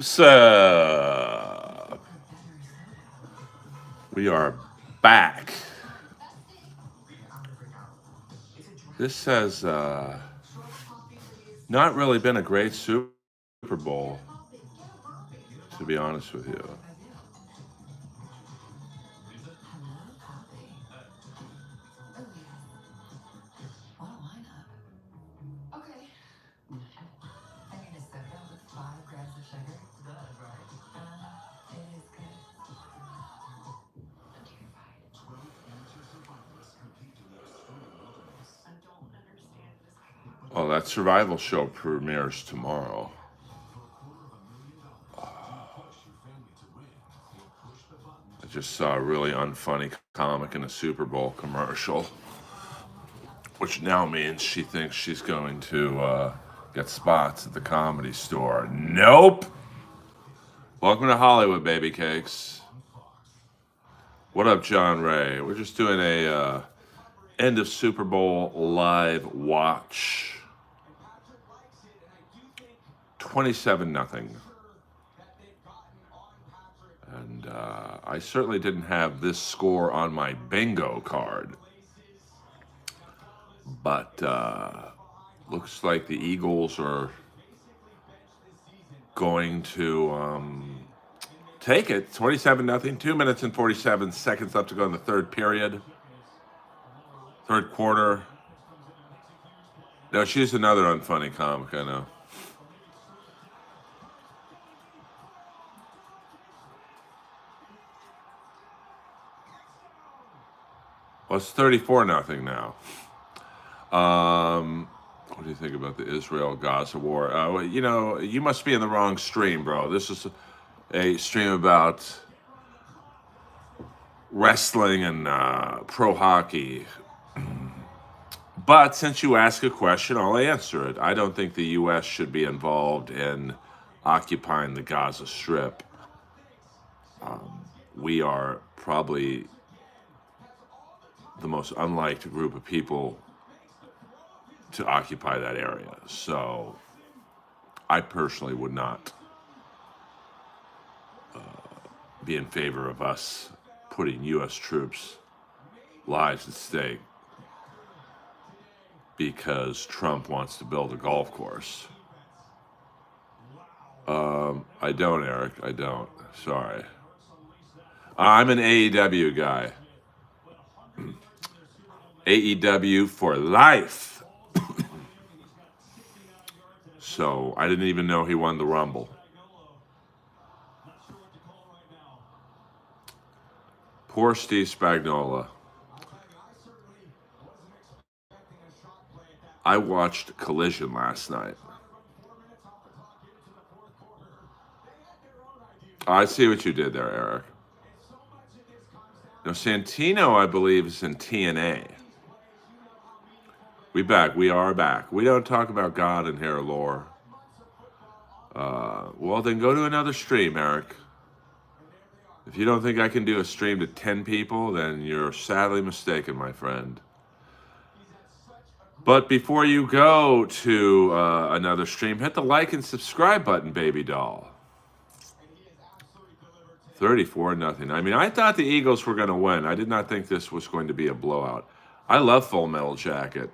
So we are back. This has not really been a great Super Bowl, to be honest with you. Well, that survival show premieres tomorrow. I just saw a really unfunny comic in a Super Bowl commercial, which now means she thinks she's going to get spots at the Comedy Store. Nope. Welcome to Hollywood, baby cakes. What up, John Ray? We're just doing a end of Super Bowl live watch. 27-0. And I certainly didn't have this score on my bingo card. But looks like the Eagles are going to take it. 27-0. 2 minutes and 47 seconds left to go in the third period. Third quarter. No, she's another unfunny comic, I know. Well, it's 34-0 now. What do you think about the Israel-Gaza war? You must be in the wrong stream, bro. This is a stream about wrestling and pro hockey. But since you ask a question, I'll answer it. I don't think the U.S. should be involved in occupying the Gaza Strip. We are probably the most unliked group of people to occupy that area. So I personally would not be in favor of us putting U.S. troops' lives at stake because Trump wants to build a golf course. I don't, Eric. I don't. Sorry. I'm an AEW guy. AEW for life. So I didn't even know he won the Rumble. Poor Steve Spagnuolo. I watched Collision last night. I see what you did there, Eric. Now, Santino, I believe, is in TNA. We back. We are back. We don't talk about God in here, lore. Well, then go to another stream, Eric. If you don't think I can do a stream to 10 people, then you're sadly mistaken, my friend. But before you go to another stream, hit the like and subscribe button, baby doll. 34-0. I mean, I thought the Eagles were going to win. I did not think this was going to be a blowout. I love Full Metal Jacket.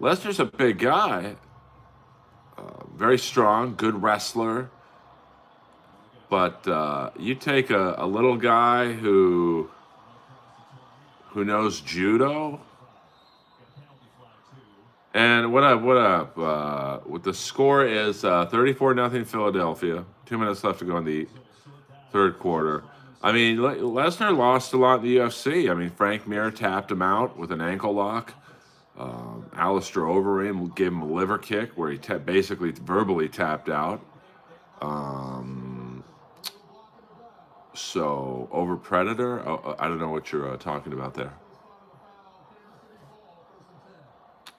Lesnar's a big guy. Very strong, good wrestler. But you take a little guy who knows judo. And what up? What the score is 34-0 Philadelphia. 2 minutes left to go in the third quarter. I mean, Lesnar lost a lot in the UFC. I mean, Frank Mir tapped him out with an ankle lock. Alistair Overeem gave him a liver kick where he basically verbally tapped out. So, over Predator? I don't know what you're talking about there.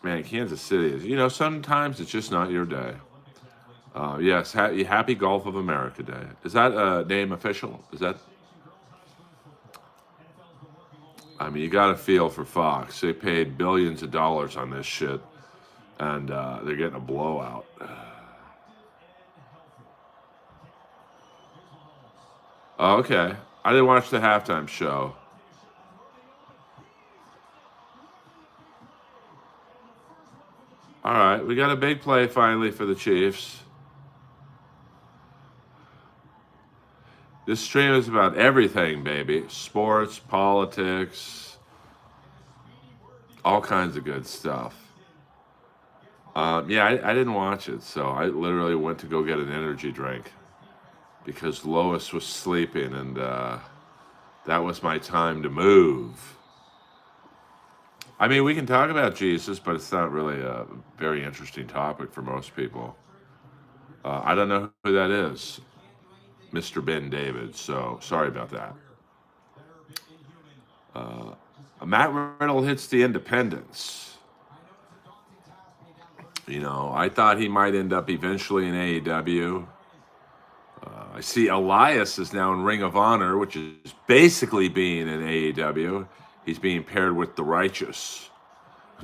Man, Kansas City is, sometimes it's just not your day. Yes, Happy Golf of America Day. Is that name official? Is that? I mean, you got to feel for Fox. They paid billions of dollars on this shit, and they're getting a blowout. Oh, okay. I didn't watch the halftime show. All right, we got a big play finally for the Chiefs. This stream is about everything, baby. Sports, politics, all kinds of good stuff. Yeah, I didn't watch it, so I literally went to go get an energy drink because Lois was sleeping, and that was my time to move. I mean, we can talk about Jesus, but it's not really a very interesting topic for most people. I don't know who that is, Mr. Ben David, so sorry about that. Matt Riddle hits the Independents. You know, I thought he might end up eventually in AEW. I see Elias is now in Ring of Honor, which is basically being in AEW. He's being paired with the Righteous,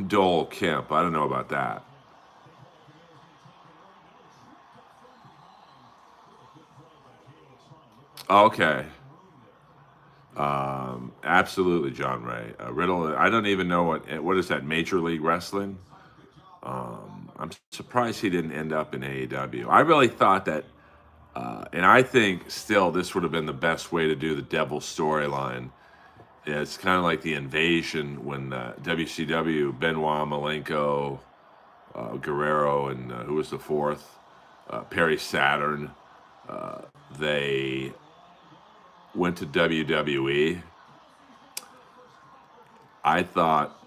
Dole Kemp. I don't know about that. Okay. Absolutely, John Ray. Riddle, I don't even know what is that, Major League Wrestling? I'm surprised he didn't end up in AEW. I really thought that, and I think still this would have been the best way to do the Devil storyline. Yeah, it's kind of like the Invasion when WCW, Benoit, Malenko, Guerrero, and who was the fourth? Perry Saturn. They went to WWE. I thought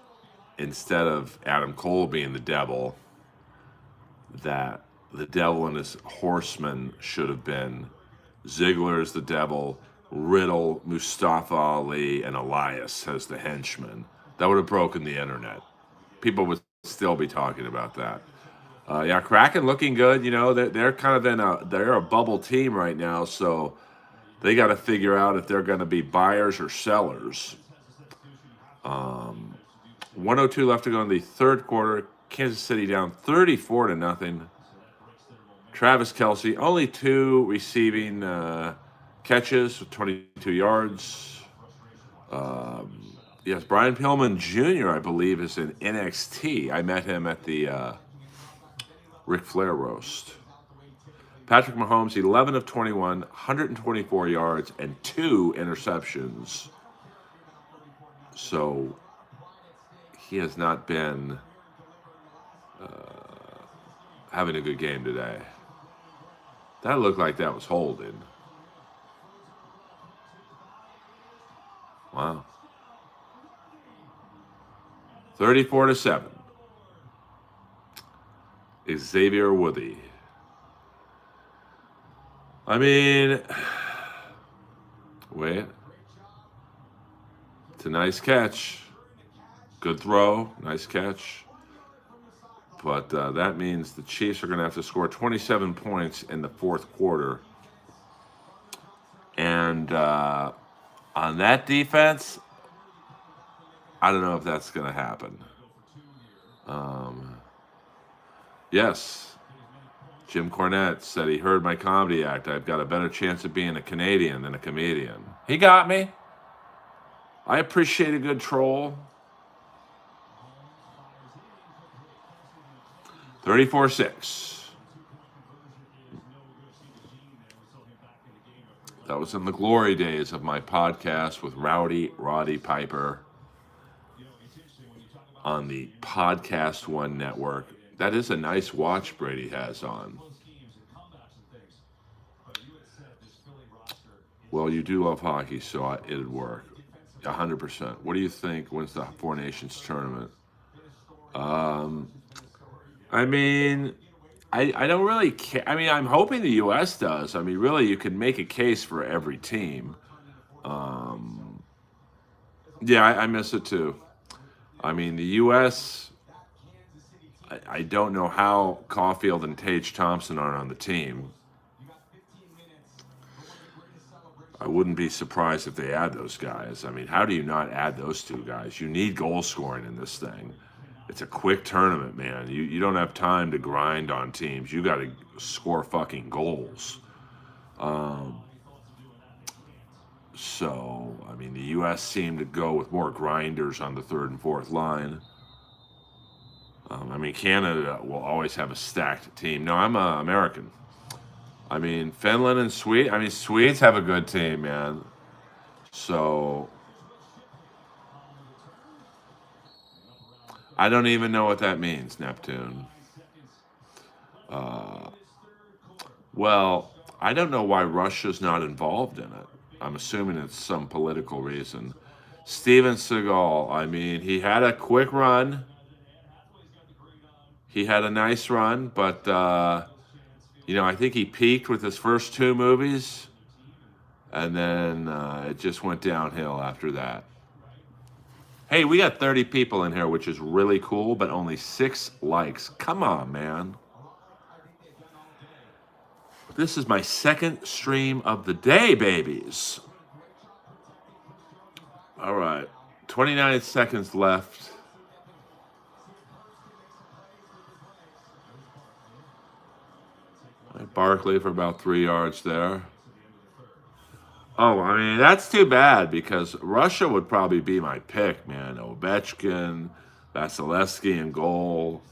instead of Adam Cole being the devil, that the devil and his horsemen should have been Ziggler as the devil, Riddle, Mustafa Ali, and Elias as the henchmen. That would have broken the internet. People would still be talking about that. Yeah, Kraken looking good. You know, they're kind of they're a bubble team right now, so they got to figure out if they're going to be buyers or sellers. 102 left to go in the third quarter. Kansas City down 34-0. Travis Kelce, only 2 receiving catches with 22 yards. Yes, Brian Pillman Jr., I believe, is in NXT. I met him at the Ric Flair roast. Patrick Mahomes, 11 of 21, 124 yards, and 2 interceptions. So he has not been having a good game today. That looked like that was holding. Wow. 34-7. Xavier Woody. I mean, wait. It's a nice catch. Good throw. Nice catch. But that means the Chiefs are going to have to score 27 points in the fourth quarter. And on that defense, I don't know if that's going to happen. Yes, Jim Cornette said he heard my comedy act. I've got a better chance of being a Canadian than a comedian. He got me. I appreciate a good troll. 34-6. That was in the glory days of my podcast with Roddy Piper on the Podcast One network. That is a nice watch Brady has on. Well, you do love hockey, so it'd work. 100%. What do you think wins the Four Nations tournament? I mean, I don't really care. I mean, I'm hoping the U.S. does. I mean, really, you could make a case for every team. Yeah, I miss it too. I mean, the U.S., I don't know how Caulfield and Tage Thompson are on the team. I wouldn't be surprised if they add those guys. I mean, how do you not add those two guys? You need goal scoring in this thing. It's a quick tournament, man. You don't have time to grind on teams. You got to score fucking goals. So, I mean, the U.S. seemed to go with more grinders on the third and fourth line. I mean, Canada will always have a stacked team. No, I'm American. I mean, Finland and Sweden. I mean, Swedes have a good team, man. So, I don't even know what that means, Neptune. Well, I don't know why Russia's not involved in it. I'm assuming it's some political reason. Steven Seagal, I mean, he had a quick run. He had a nice run, but, I think he peaked with his first two movies, and then it just went downhill after that. Hey, we got 30 people in here, which is really cool, but only 6 likes. Come on, man. This is my second stream of the day, babies. All right, 29 seconds left. Barkley for about 3 yards there. Oh, I mean, that's too bad because Russia would probably be my pick, man. Ovechkin, Vasilevsky in goal,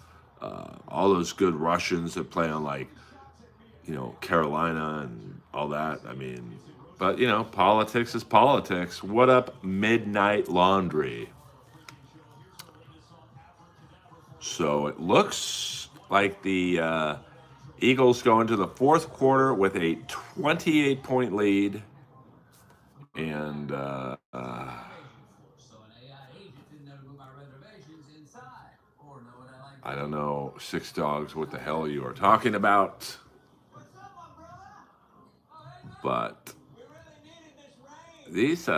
all those good Russians that play on, like, Carolina and all that. I mean, but, politics is politics. What up, Midnight Laundry? So it looks like the Eagles go into the fourth quarter with a 28-point lead. And I don't know, Six Dogs, what the hell you are talking about. But these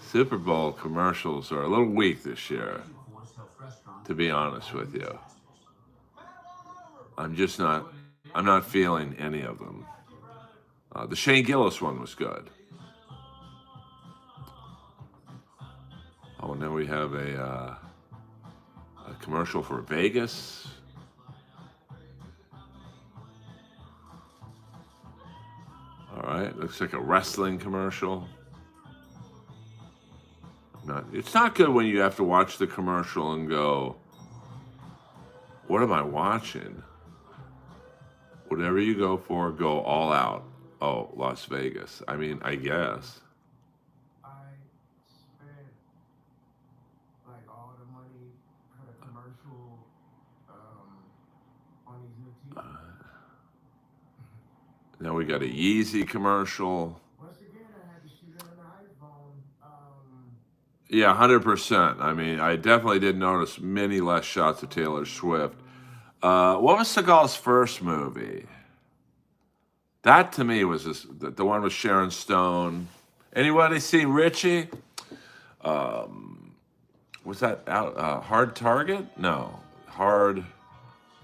Super Bowl commercials are a little weak this year, to be honest with you. I'm not feeling any of them. The Shane Gillis one was good. Oh, and then we have a commercial for Vegas. All right, looks like a wrestling commercial. It's not good when you have to watch the commercial and go, what am I watching? Whatever you go for, go all out. Oh, Las Vegas. I mean, I guess. I spent like all the money for the commercial on these new TVs. Now we got a Yeezy commercial. Once again, I had to shoot it on the iPhone. Yeah, 100%. I mean, I definitely did notice many less shots of Taylor Swift. What was Seagal's first movie? That to me was the one with Sharon Stone. Anybody seen Richie? Was that out? Hard Target? No, Hard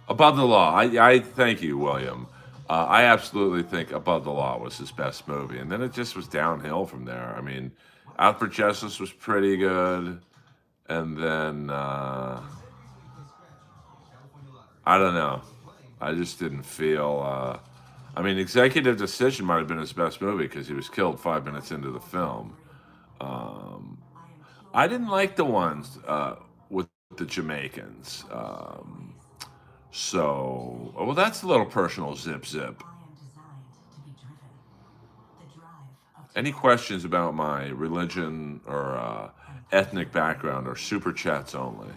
Above the Law. I thank you, William. I absolutely think Above the Law was his best movie, and then it just was downhill from there. I mean, Out for Justice was pretty good, and then I don't know. I just didn't feel. I mean, Executive Decision might have been his best movie because he was killed 5 minutes into the film. I didn't like the ones with the Jamaicans. Well, that's a little personal, Zip. Any questions about my religion or ethnic background are super chats only.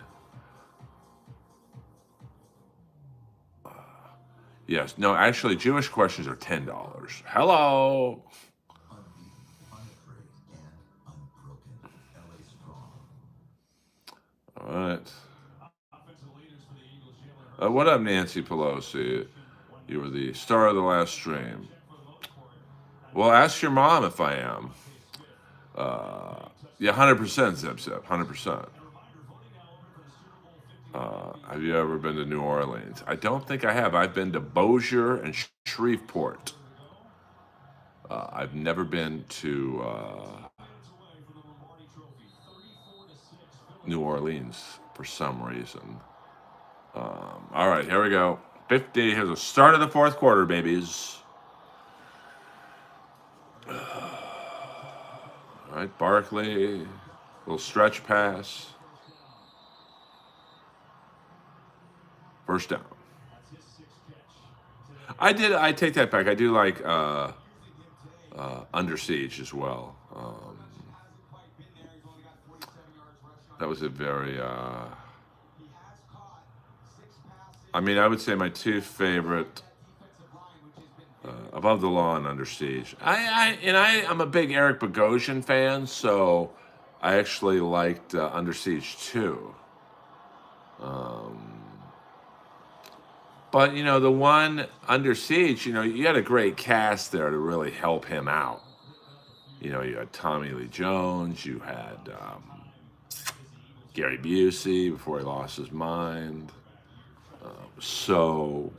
Yes. No, actually, Jewish questions are $10. Hello. All right. What up, Nancy Pelosi? You were the star of the last stream. Well, ask your mom if I am. Yeah, 100% Zip, 100%. Have you ever been to New Orleans? I don't think I have. I've been to Bossier and Shreveport. I've never been to New Orleans for some reason. All right, here we go. 50. Here's the start of the fourth quarter, babies. All right, Barkley, little stretch pass. First down. I take that back. I do like Under Siege as well. That was a very. I mean, I would say my two favorite. Above the Law and Under Siege. I'm a big Eric Bogosian fan, so I actually liked Under Siege too. But the one Under Siege, you had a great cast there to really help him out. You had Tommy Lee Jones, you had Gary Busey before he lost his mind. So,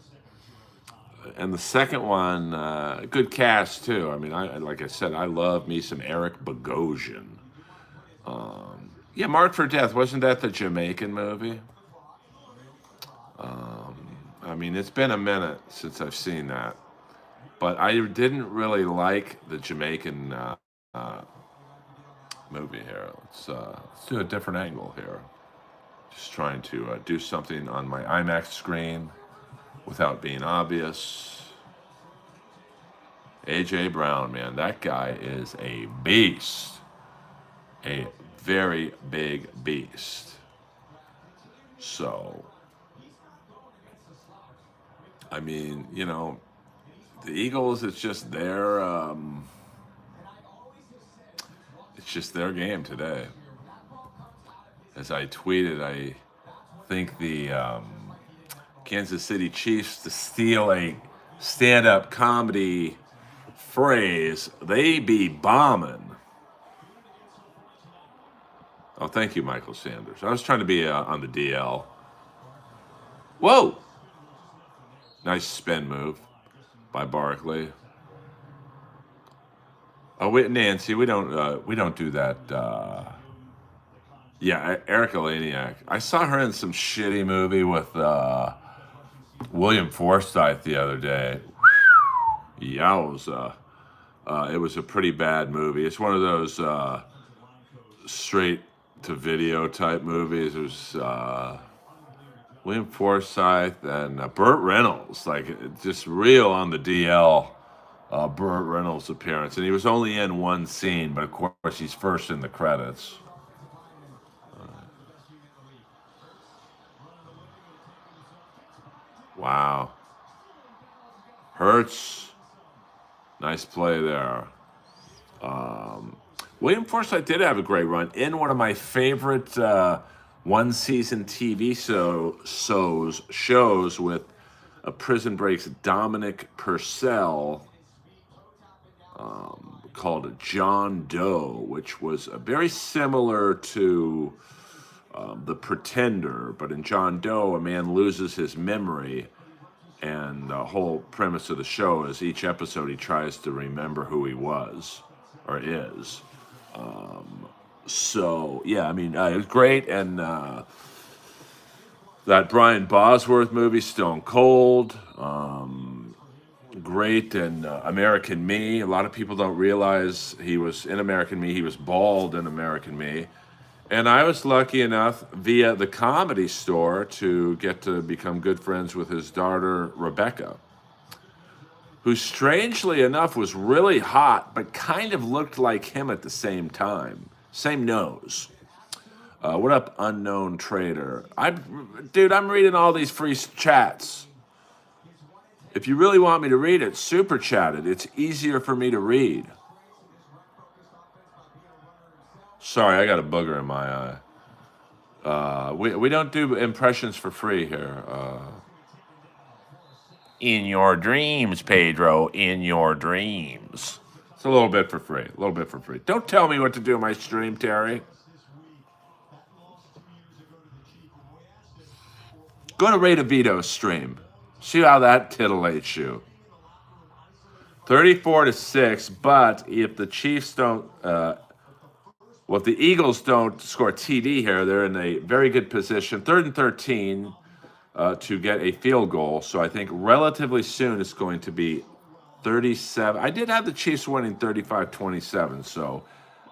and the second one, good cast too. I mean, like I said, I love me some Eric Bogosian. Yeah, Marked for Death, wasn't that the Jamaican movie? I mean, it's been a minute since I've seen that, but I didn't really like the Jamaican movie here. Let's do a different angle here. Just trying to do something on my IMAX screen without being obvious. A.J. Brown, man, that guy is a beast. A very big beast. So, I mean, the Eagles, it's just their game today. As I tweeted, I think the Kansas City Chiefs, to steal a stand-up comedy phrase, they be bombing. Oh, thank you, Michael Sanders. I was trying to be on the DL. Whoa! Nice spin move by Barkley. Oh, wait, Nancy, we don't do that. Yeah, Erica Laniak. I saw her in some shitty movie with William Forsythe the other day. Yowza. It was a pretty bad movie. It's one of those straight to video type movies. It was William Forsythe and Burt Reynolds, like just real on the DL. Burt Reynolds appearance, and he was only in one scene, but of course he's first in the credits. Wow. Hurts. Nice play there. William Forsythe did have a great run in one of my favorite one-season TV shows with a Prison Break's Dominic Purcell, called John Doe, which was very similar to The Pretender, but in John Doe, a man loses his memory, and the whole premise of the show is each episode he tries to remember who he was or is. So yeah, I mean, it was great, and that Brian Bosworth movie, Stone Cold, great, and American Me. A lot of people don't realize he was in American Me. He was bald in American Me. And I was lucky enough via the Comedy Store to get to become good friends with his daughter, Rebecca, who strangely enough was really hot, but kind of looked like him at the same time. Same nose. What up, unknown trader? Dude, I'm reading all these free chats. If you really want me to read it, super chat it. It's easier for me to read. Sorry, I got a booger in my eye. We don't do impressions for free here. In your dreams, Pedro. In your dreams. It's a little bit for free. A little bit for free. Don't tell me what to do in my stream, Terry. Go to Ray DeVito's stream. See how that titillates you. 34-6. But if the Chiefs don't, if the Eagles don't score a TD here, they're in a very good position. 3rd and 13 to get a field goal. So I think relatively soon it's going to be 37. I did have the Chiefs winning 35-27. So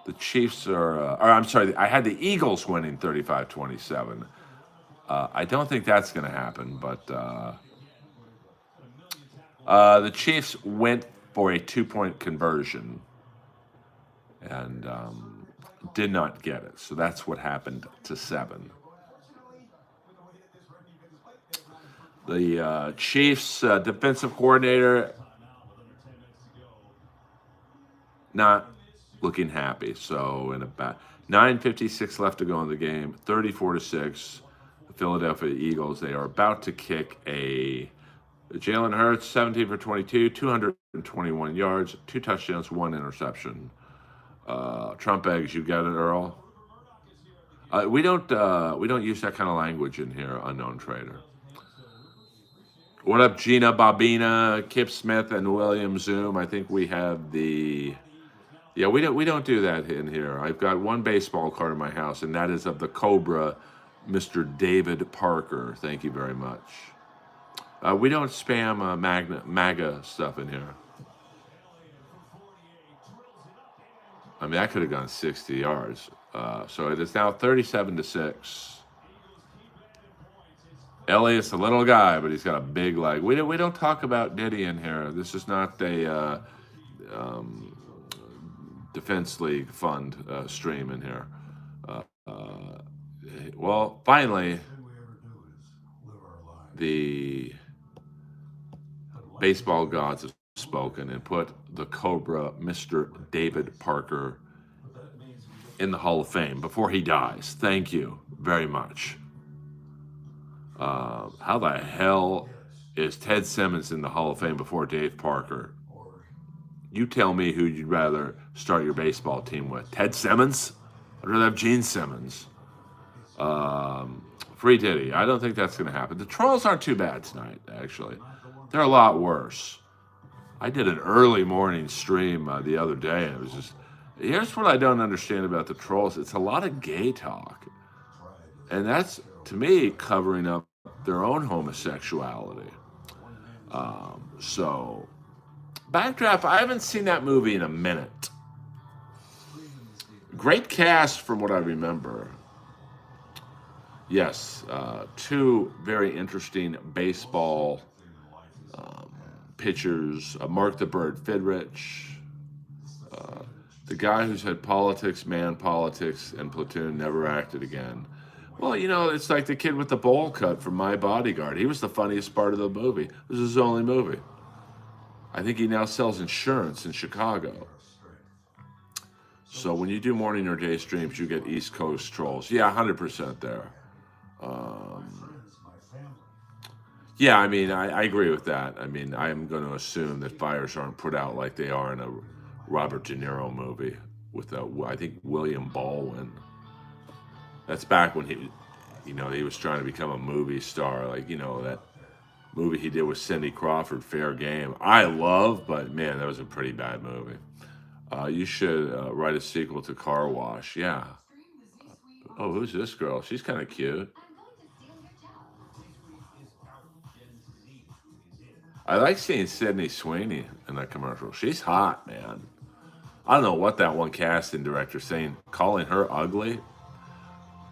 the Chiefs are, or I'm sorry, I had the Eagles winning 35-27. I don't think that's going to happen, but the Chiefs went for a 2-point conversion and did not get it. So that's what happened to 7. The Chiefs defensive coordinator not looking happy. So in about 9:56 left to go in the game, 34-6. The Philadelphia Eagles, they are about to kick a Jalen Hurts, 17 for 22, 221 yards, 2 touchdowns, 1 interception. Trump eggs, you got it, Earl? We don't use that kind of language in here, unknown trader. What up, Gina Bobina, Kip Smith, and William Zoom? I think we have the. Yeah, we don't do that in here. I've got one baseball card in my house, and that is of the Cobra, Mr. David Parker. Thank you very much. We don't spam MAGA stuff in here. I mean, I could have gone 60 yards. So it is now 37-6. Elliott's a little guy, but he's got a big leg. We don't talk about Diddy in here. This is not a Defense League fund stream in here. Well, finally, the baseball gods have spoken and put the Cobra, Mr. David Parker, in the Hall of Fame before he dies. Thank you very much. How the hell is Ted Simmons in the Hall of Fame before Dave Parker? You tell me who you'd rather start your baseball team with. Ted Simmons? I'd rather have Gene Simmons. Free Diddy. I don't think that's going to happen. The Trolls aren't too bad tonight, actually. They're a lot worse. I did an early morning stream the other day, and it was just... Here's what I don't understand about the Trolls. It's a lot of gay talk. And that's, to me, covering up their own homosexuality. So, Backdraft, I haven't seen that movie in a minute. Great cast from what I remember. Yes, 2 very interesting baseball pitchers. Mark the Bird Fidrich. The guy who said politics, man, politics, and Platoon never acted again. Well, it's like the kid with the bowl cut from My Bodyguard. He was the funniest part of the movie. This is his only movie. I think he now sells insurance in Chicago. So when you do morning or day streams, you get East Coast Trolls. Yeah, 100% there. Yeah, I mean, I agree with that. I mean, I'm going to assume that fires aren't put out like they are in a Robert De Niro movie with, I think, William Baldwin. That's back when he was trying to become a movie star. Like, that movie he did with Cindy Crawford, Fair Game. I love, but man, that was a pretty bad movie. You should write a sequel to Car Wash. Yeah. Oh, who's this girl? She's kind of cute. I like seeing Sydney Sweeney in that commercial. She's hot, man. I don't know what that one casting director's saying, calling her ugly.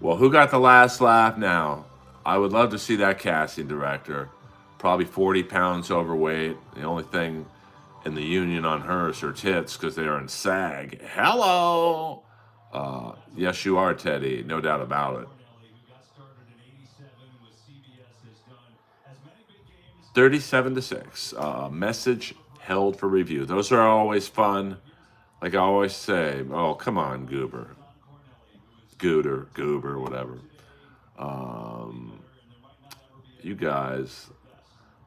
Well, who got the last laugh now? I would love to see that casting director. Probably 40 pounds overweight. The only thing in the union on her is her tits because they are in SAG. Hello! Yes, you are, Teddy. No doubt about it. 37-6. Message held for review. Those are always fun. Like I always say, oh, come on, Goober, whatever. You guys,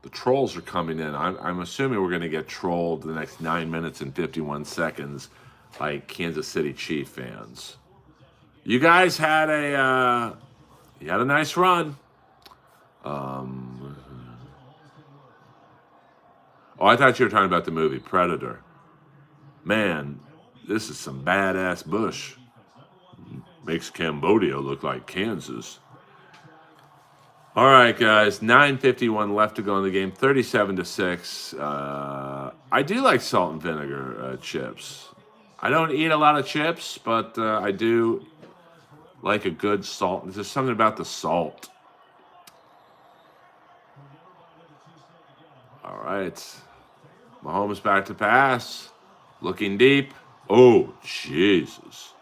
the trolls are coming in. I'm assuming we're going to get trolled the next 9 minutes and 51 seconds by Kansas City Chief fans. You guys had a nice run. Oh, I thought you were talking about the movie Predator. Man, this is some badass bush. Makes Cambodia look like Kansas. All right, guys. 9:51 left to go in the game. 37-6. I do like salt and vinegar chips. I don't eat a lot of chips, but I do like a good salt. There's just something about the salt. All right. Mahomes back to pass. Looking deep. Oh, Jesus.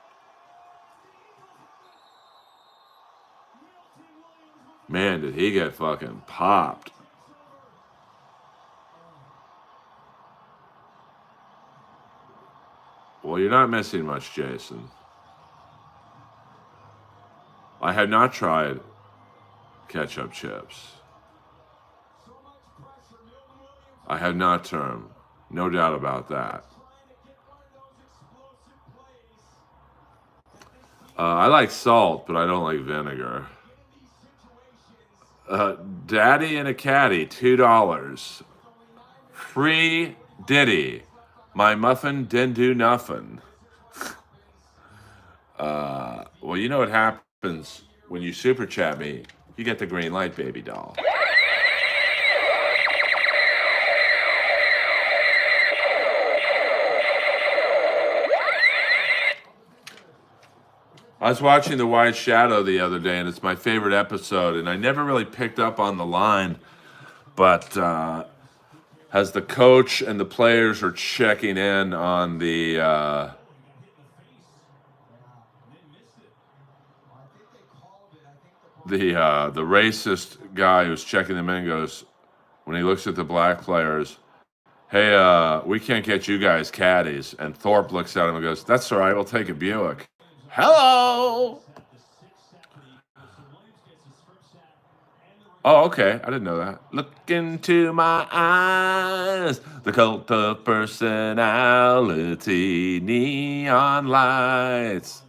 Man, did he get fucking popped. Well, you're not missing much, Jason. I have not tried ketchup chips. I have not, Term. No doubt about that. I like salt, but I don't like vinegar. Daddy and a caddy, $2. Free Diddy. My muffin didn't do nothing. Well, you know what happens when you super chat me. You get the green light, baby doll. I was watching The White Shadow the other day, and it's my favorite episode, and I never really picked up on the line, but as the coach and the players are checking in on the racist guy who's checking them in goes, when he looks at the black players, hey, we can't get you guys caddies. And Thorpe looks at him and goes, that's all right, we'll take a Buick. Hello! Oh, okay. I didn't know that. Look into my eyes, the cult of personality, neon lights.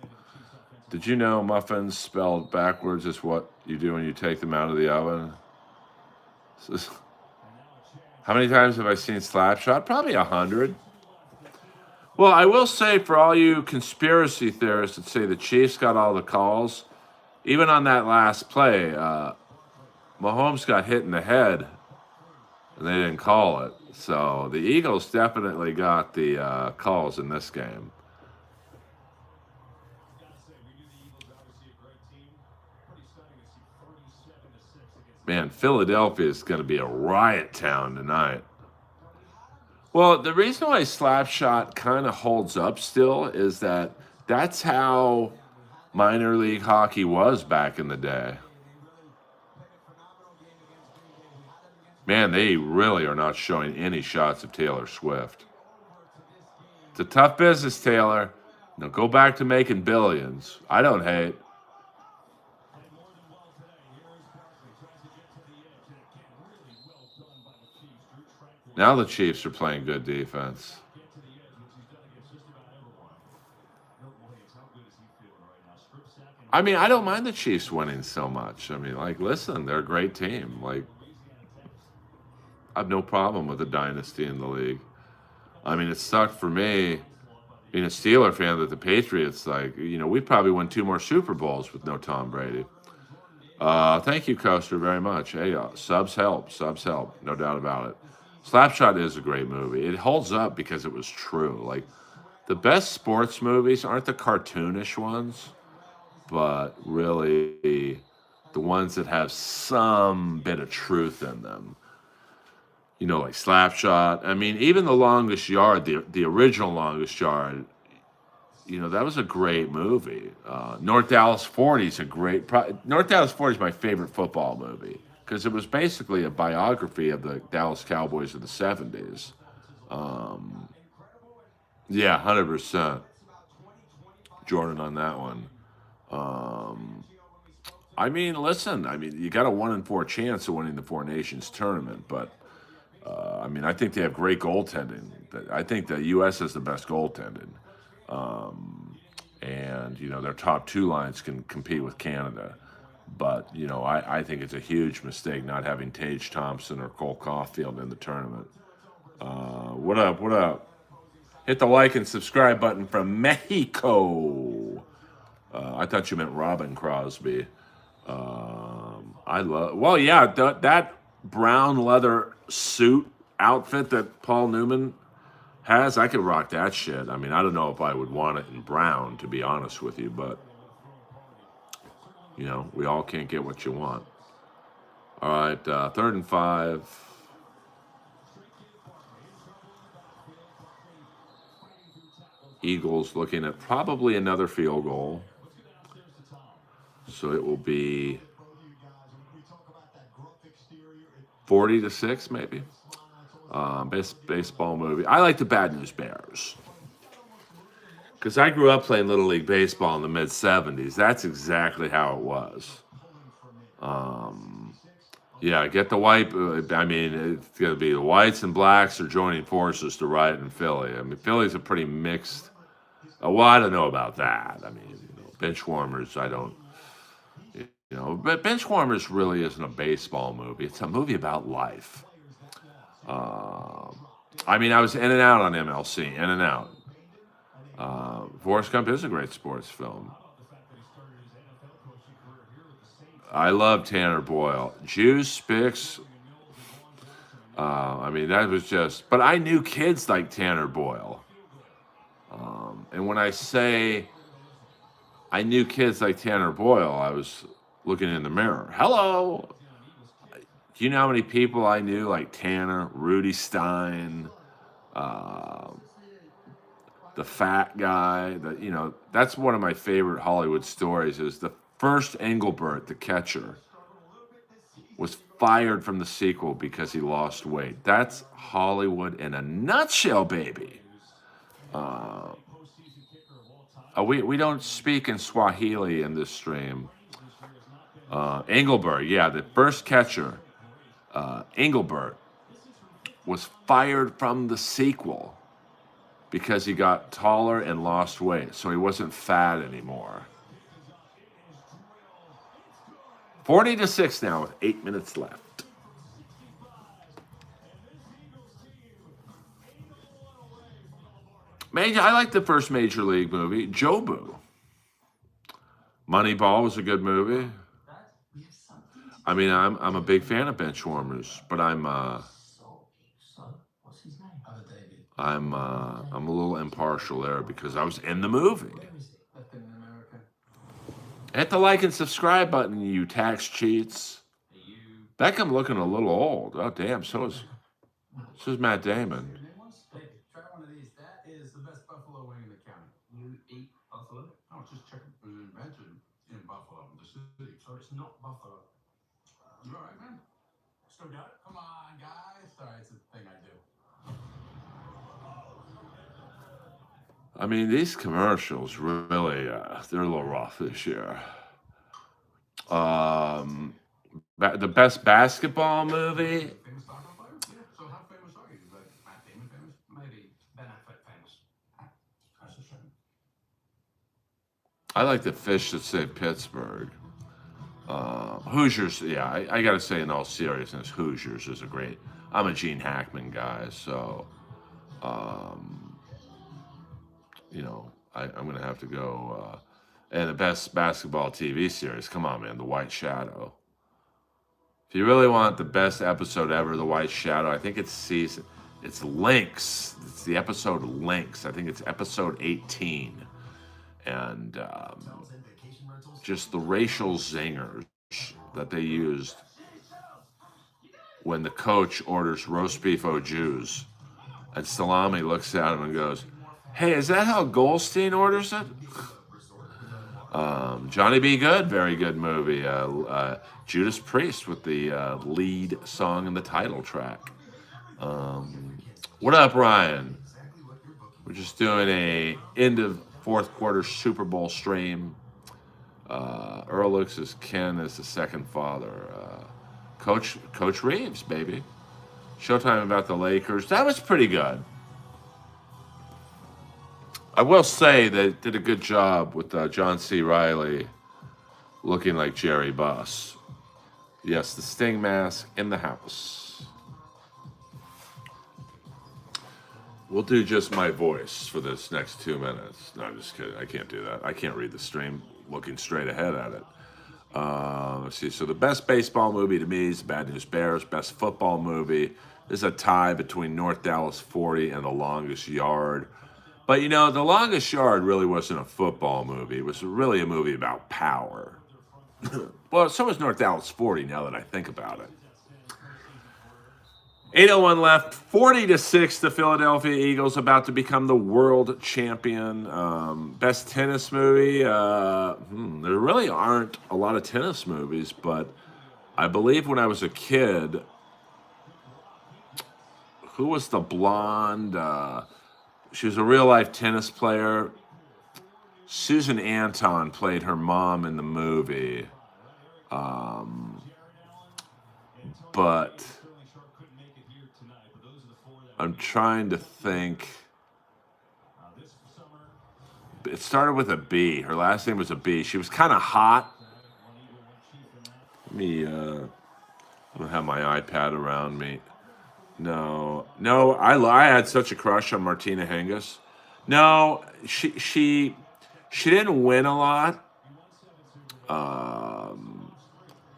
Did you know muffins spelled backwards is what you do when you take them out of the oven? How many times have I seen Slapshot? Probably 100. Well, I will say for all you conspiracy theorists that say the Chiefs got all the calls, even on that last play, Mahomes got hit in the head, and they didn't call it. So the Eagles definitely got the calls in this game. Man, Philadelphia is going to be a riot town tonight. Well, the reason why Slapshot kind of holds up still is that that's how minor league hockey was back in the day. Man, they really are not showing any shots of Taylor Swift. It's a tough business, Taylor. Now go back to making billions. I don't hate. Now the Chiefs are playing good defense. I mean, I don't mind the Chiefs winning so much. I mean, like, listen, they're a great team. Like, I have no problem with a dynasty in the league. I mean, it sucked for me being a Steeler fan that the Patriots, like, we probably won 2 more Super Bowls with no Tom Brady. Thank you, Coaster, very much. Hey, subs help, no doubt about it. Slapshot is a great movie. It holds up because it was true. Like, the best sports movies aren't the cartoonish ones, but really the ones that have some bit of truth in them. Like Slapshot. I mean, even The Longest Yard, the original Longest Yard, that was a great movie. North Dallas 40 is North Dallas 40 is my favorite football movie because it was basically a biography of the Dallas Cowboys of the 70s. Yeah, 100%. Jordan on that one. I mean, listen, you got a 1 in 4 chance of winning the Four Nations tournament, but I think they have great goaltending. I think the U.S. has the best goaltending. And their top 2 lines can compete with Canada. But, I think it's a huge mistake not having Tage Thompson or Cole Caulfield in the tournament. What up? What up? Hit the like and subscribe button from Mexico. I thought you meant Robin Crosby. I love. Well, yeah, that brown leather suit outfit that Paul Newman has, I could rock that shit. I mean, I don't know if I would want it in brown, to be honest with you, but we all can't get what you want. All right, 3rd and 5. Eagles looking at probably another field goal. So it will be 40-6, maybe. Best baseball movie. I like the Bad News Bears. Because I grew up playing Little League Baseball in the mid-'70s. That's exactly how it was. Yeah, get the white. I mean, it's going to be the whites and blacks are joining forces to riot in Philly. I mean, Philly's a pretty mixed. Well, I don't know about that. I mean, bench warmers, I don't. But Benchwarmers really isn't a baseball movie. It's a movie about life. I mean, I was in and out on MLC, in and out. Forrest Gump is a great sports film. I love Tanner Boyle. Juice, Spix. I mean, that was just. But I knew kids like Tanner Boyle. And when I say I knew kids like Tanner Boyle, I was looking in the mirror. Hello. Do you know how many people I knew like Tanner, Rudy Stein, the fat guy? That's one of my favorite Hollywood stories. Is the first Engelbert, the catcher, was fired from the sequel because he lost weight. That's Hollywood in a nutshell, baby. We don't speak in Swahili in this stream. Engelbert, yeah, the first catcher, Engelbert, was fired from the sequel because he got taller and lost weight, so he wasn't fat anymore. 40-6 now with 8 minutes left. I like the first Major League movie, Jobu. Moneyball was a good movie. I mean, I'm a big fan of Benchwarmers, but I'm a little impartial there because I was in the movie. Hit the like and subscribe button, you tax cheats. Beckham looking a little old. Oh damn, so is Matt Damon. Try one of these. That is the best buffalo wing in the county. You eat buffalo? No, it's just chicken. It was invented in Buffalo, the city. So it's not buffalo. You all right, man? Still got it? Come on, guys. Sorry, it's a thing I do. I mean, these commercials really, they're a little rough this year. The best basketball movie? Famous soccer player? Yeah. So how famous are you? Is like Matt Damon famous? Maybe Ben Affleck famous. That's a shame. I like the fish that saved Pittsburgh. Hoosiers, yeah, I got to say in all seriousness, Hoosiers is a great. I'm a Gene Hackman guy, so I'm going to have to go. And the best basketball TV series, come on, man, The White Shadow. If you really want the best episode ever, The White Shadow, I think it's Lynx. It's the episode Lynx. I think it's episode 18. And just the racial zingers that they used when the coach orders roast beef au jus. And Salami looks at him and goes, "Hey, is that how Goldstein orders it?" Johnny B. Good, very good movie. Judas Priest with the lead song and the title track. What up, Ryan? We're just doing a end of fourth quarter Super Bowl stream. Earl looks as Ken as the second father. Coach Reeves, baby. Showtime about the Lakers. That was pretty good. I will say they did a good job with John C. Reilly looking like Jerry Buss. Yes, the Sting mask in the house. We'll do just my voice for this next 2 minutes. No, I'm just kidding. I can't do that. I can't read the stream looking straight ahead at it. Let's see. So the best baseball movie to me is Bad News Bears. Best football movie is a tie between North Dallas 40 and The Longest Yard. But you know, The Longest Yard really wasn't a football movie. It was really a movie about power. Well, so was North Dallas 40 now that I think about it. 8:01 left, 40-6. The Philadelphia Eagles about to become the world champion. Best tennis movie. There really aren't a lot of tennis movies, but I believe when I was a kid, who was the blonde? She was a real life tennis player. Susan Anton played her mom in the movie. But I'm trying to think. It started with a B. Her last name was a B. She was kind of hot. Let me, I don't have my iPad around me. No, I had such a crush on Martina Hingis. No, she didn't win a lot.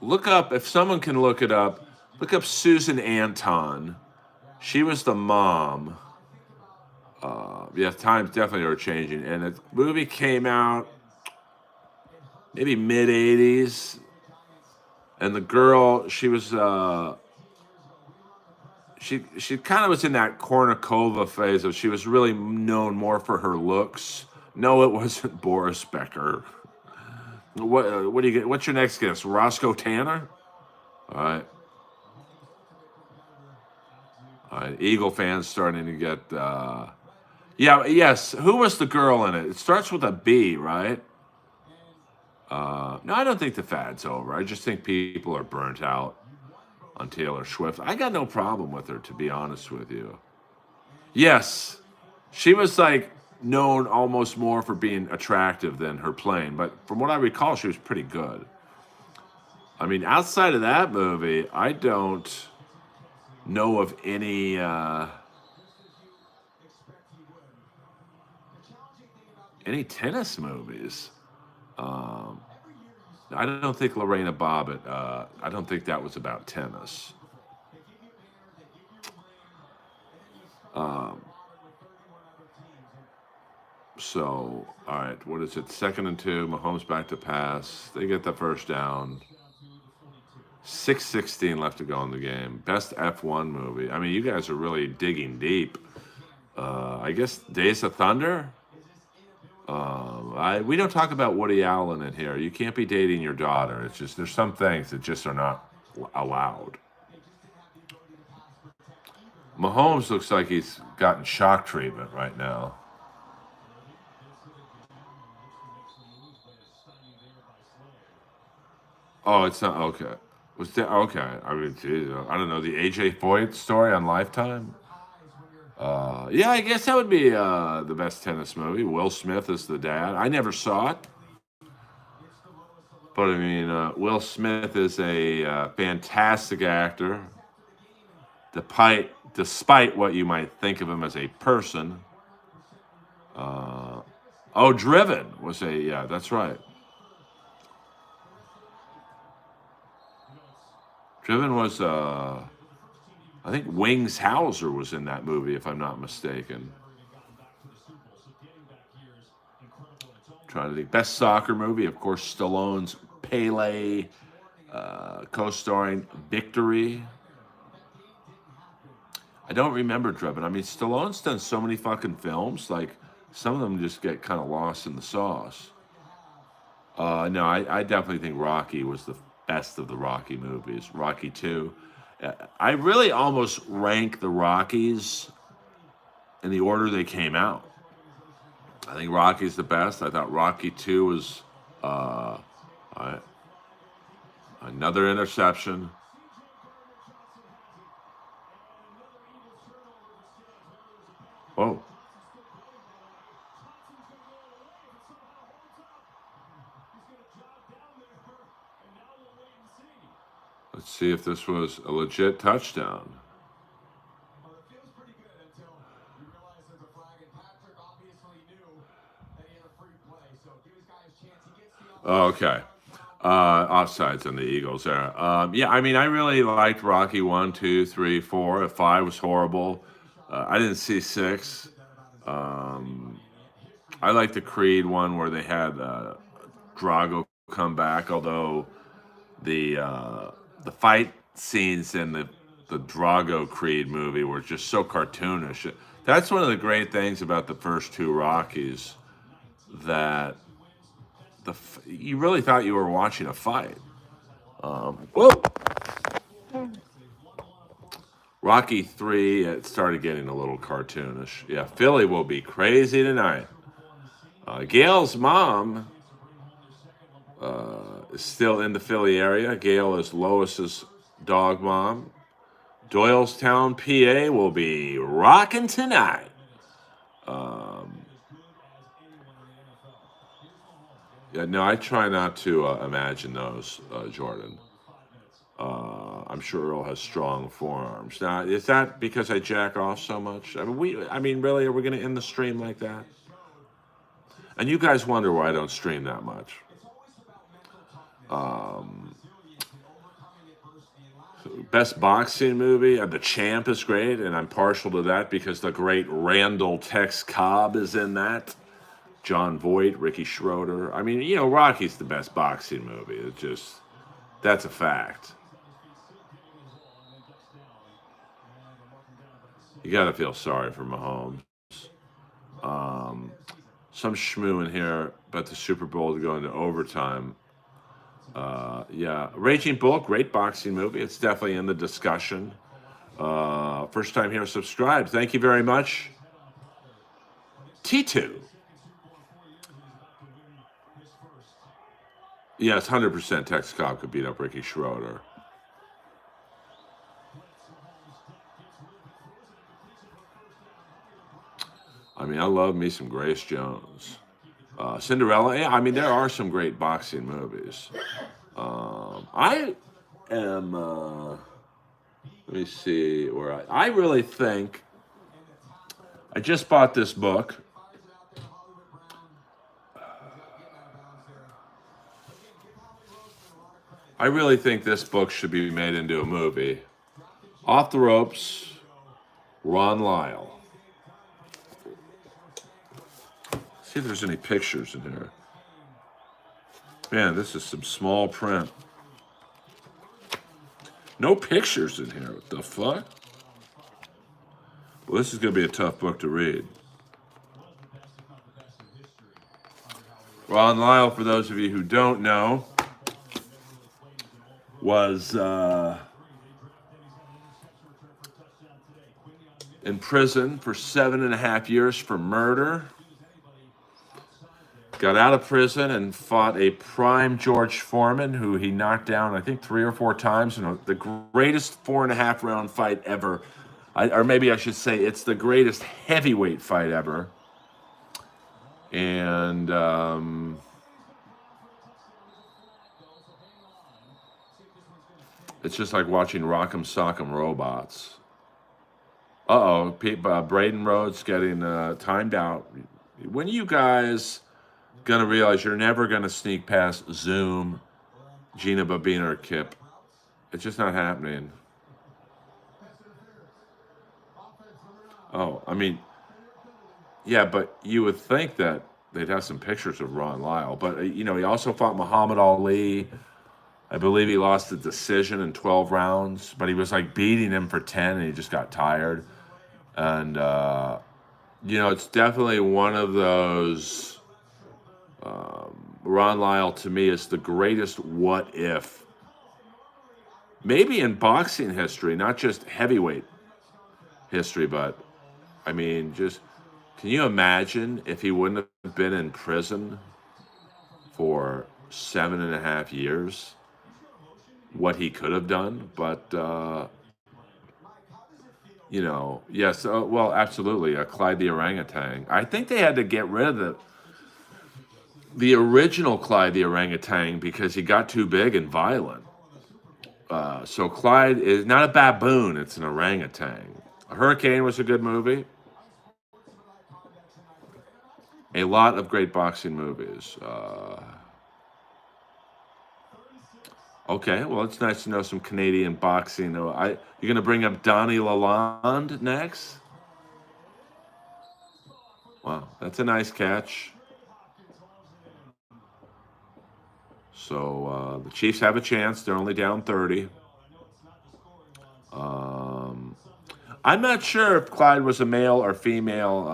Look up, if someone can look it up, look up Susan Anton. She was the mom. Yeah, times definitely are changing. And the movie came out maybe mid 80s. And the girl, she was she kind of was in that Kornikova phase of she was really known more for her looks. No, it wasn't Boris Becker. What do you get? What's your next guess? Roscoe Tanner? All right. All right. Eagle fans starting to get. Yes. Who was the girl in it? It starts with a B, right? No, I don't think the fad's over. I just think people are burnt out on Taylor Swift. I got no problem with her, to be honest with you. Yes, she was like known almost more for being attractive than her playing, but from what I recall, she was pretty good. I mean, outside of that movie, I don't know of any tennis movies. I don't think Lorena Bobbitt. I don't think that was about tennis. So, all right, what is it? 2nd and 2. Mahomes back to pass. They get the first down. 6:16 left to go in the game. Best F1 movie. I mean, you guys are really digging deep. I guess Days of Thunder. We don't talk about Woody Allen in here. You can't be dating your daughter. It's just there's some things that just are not allowed. Mahomes looks like he's gotten shock treatment right now. Oh, it's not okay. Was that okay? I mean, geez, I don't know the AJ Foyt story on Lifetime. Yeah, I guess that would be the best tennis movie. Will Smith is the dad. I never saw it, but I mean, Will Smith is a fantastic actor. Despite what you might think of him as a person. Driven was that's right. Driven was, I think Wings Hauser was in that movie, if I'm not mistaken. Trying to think. Best soccer movie, of course, Stallone's Pele, co-starring Victory. I don't remember Driven. I mean, Stallone's done so many fucking films, like some of them just get kind of lost in the sauce. No, I definitely think Rocky was the best of the Rocky movies. Rocky 2. I really almost rank the Rockies in the order they came out. I think Rocky's the best. I thought Rocky 2 was another interception. Whoa. Let's see if this was a legit touchdown. Okay. Offsides on the Eagles there. Yeah, I mean, I really liked Rocky 1, 2, 3, 4. 5 was horrible. I didn't see 6. Um, I like the Creed one where they had Drago come back, although the uh, the fight scenes in the Drago Creed movie were just so cartoonish. That's one of the great things about the first 2 Rockies, that you really thought you were watching a fight. Whoa, Rocky 3, it started getting a little cartoonish. Yeah, Philly will be crazy tonight. Gail's mom is still in the Philly area. Gail is Lois's dog mom. Doylestown, PA will be rocking tonight. Um, yeah, no, I try not to imagine those, Jordan. I'm sure Earl has strong forearms. Now, is that because I jack off so much? I mean, really, are we going to end the stream like that? And you guys wonder why I don't stream that much. Um, Best boxing movie, The Champ is great, and I'm partial to that because the great Randall Tex Cobb is in that. John Voight, Ricky Schroeder. I mean, Rocky's the best boxing movie. It's just, that's a fact. You got to feel sorry for Mahomes. Um, some schmoo in here, but the Super Bowl to go into overtime. Yeah, Raging Bull, great boxing movie. It's definitely in the discussion. First time here, subscribe. Thank you very much. T2. Yes, 100% Tex Cobb could beat up Ricky Schroeder. I mean, I love me some Grace Jones. Cinderella, yeah, I mean, there are some great boxing movies. I am, let me see where I really think, I just bought this book. I really think this book should be made into a movie. Off the Ropes, Ron Lyle. See if there's any pictures in here. Man, this is some small print. No pictures in here. What the fuck? Well, this is going to be a tough book to read. Ron Lyle, for those of you who don't know, was in prison for 7.5 years for murder. Got out of prison and fought a prime George Foreman, who he knocked down, I think, 3 or 4 times in the greatest 4.5 round fight ever. Or maybe I should say it's the greatest heavyweight fight ever. And it's just like watching Rock'em Sock'em Robots. Braden Rhodes getting timed out. When are you guys going to realize you're never going to sneak past Zoom, Gina Babina, or Kip? It's just not happening. Oh, I mean, yeah, but you would think that they'd have some pictures of Ron Lyle. But, he also fought Muhammad Ali. I believe he lost the decision in 12 rounds, but he was like beating him for 10 and he just got tired. And, it's definitely one of those. Ron Lyle, to me, is the greatest what if. Maybe in boxing history, not just heavyweight history, but, I mean, just, can you imagine if he wouldn't have been in prison for 7.5 years? What he could have done? But, yes, well, absolutely. Clyde the orangutan. I think they had to get rid of the original Clyde the orangutan because he got too big and violent. So Clyde is not a baboon; it's an orangutan. Hurricane was a good movie. A lot of great boxing movies. Okay, well, it's nice to know some Canadian boxing. You're gonna bring up Donnie Lalonde next? Wow, that's a nice catch. So the Chiefs have a chance. They're only down 30. Um, I'm not sure if Clyde was a male or female.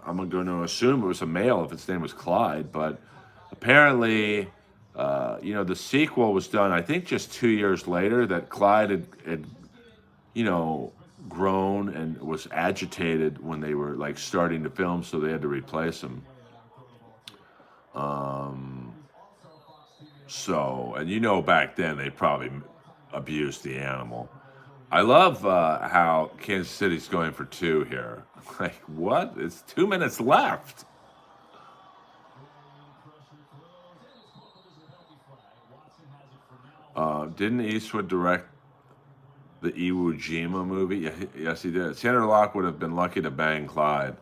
I'm going to assume it was a male if its name was Clyde, but apparently, the sequel was done. I think just 2 years later that Clyde had you know grown and was agitated when they were like starting to film, so they had to replace him. Um, so, and back then they probably abused the animal. I love how Kansas City's going for two here. Like, what? It's 2 minutes left. Didn't Eastwood direct the Iwo Jima movie? Yeah, yes, he did. Sandra Locke would have been lucky to bang Clyde.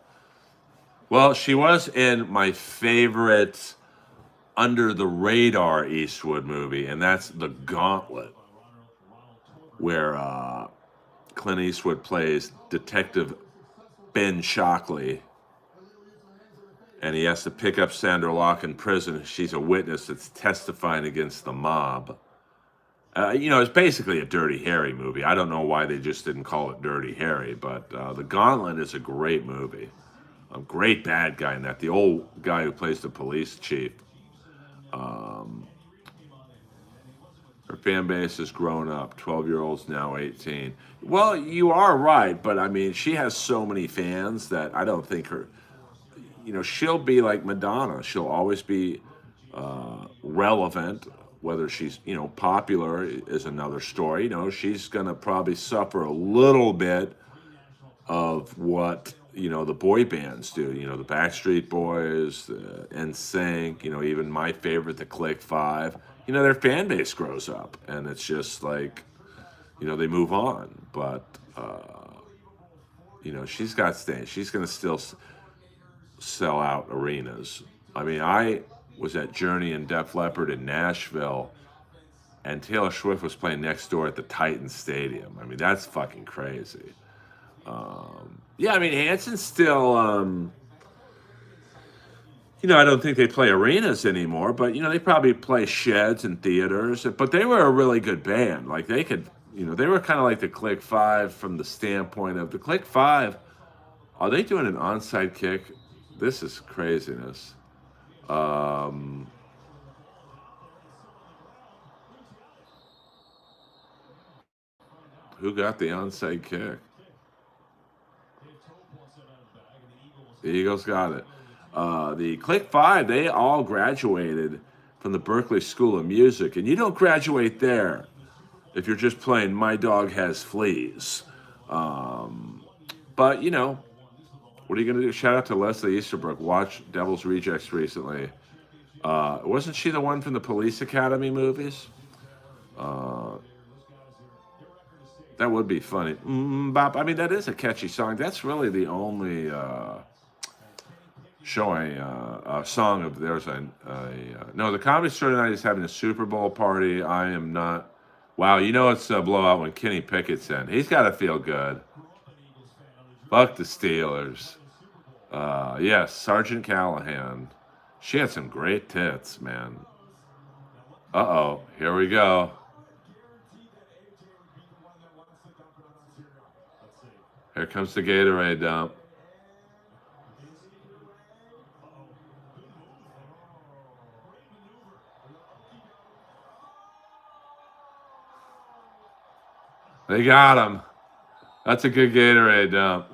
Well, she was in my favorite under the radar Eastwood movie, and that's The Gauntlet, where Clint Eastwood plays Detective Ben Shockley, and he has to pick up Sandra Locke in prison. She's a witness that's testifying against the mob. It's basically a Dirty Harry movie. I don't know why they just didn't call it Dirty Harry, but The Gauntlet is a great movie. A great bad guy in that. The old guy who plays the police chief. Um, Her fan base has grown up. 12-year-olds now 18. Well, you are right, but I mean, she has so many fans that I don't think she'll be like Madonna. She'll always be relevant. Whether she's, popular is another story. She's going to probably suffer a little bit of what, the boy bands do. The Backstreet Boys, the NSYNC, even my favorite, the Click Five. Their fan base grows up, and it's just like, they move on. But, she's got staying. She's going to still sell out arenas. I mean, I was at Journey and Def Leppard in Nashville, and Taylor Swift was playing next door at the Titan Stadium. I mean, that's fucking crazy. Yeah, I mean, Hanson's still, I don't think they play arenas anymore, but, they probably play sheds and theaters. But they were a really good band. Like, they could, they were kind of like the Click Five from the standpoint of the Click Five. Are they doing an onside kick? This is craziness. Who got the onside kick? The Eagles got it. The Click Five, they all graduated from the Berkeley School of Music, and you don't graduate there if you're just playing My Dog Has Fleas. But, what are you going to do? Shout out to Leslie Easterbrook. Watched Devil's Rejects recently. Wasn't she the one from the Police Academy movies? That would be funny. Bop. I mean, that is a catchy song. That's really the only showing a song of theirs. No, the Comedy Store tonight is having a Super Bowl party. I am not. Wow, it's a blowout when Kenny Pickett's in. He's got to feel good. Fuck the Steelers. Yes, Sergeant Callahan. She had some great tits, man. Uh-oh, here we go. Here comes the Gatorade dump. They got him. That's a good Gatorade dump.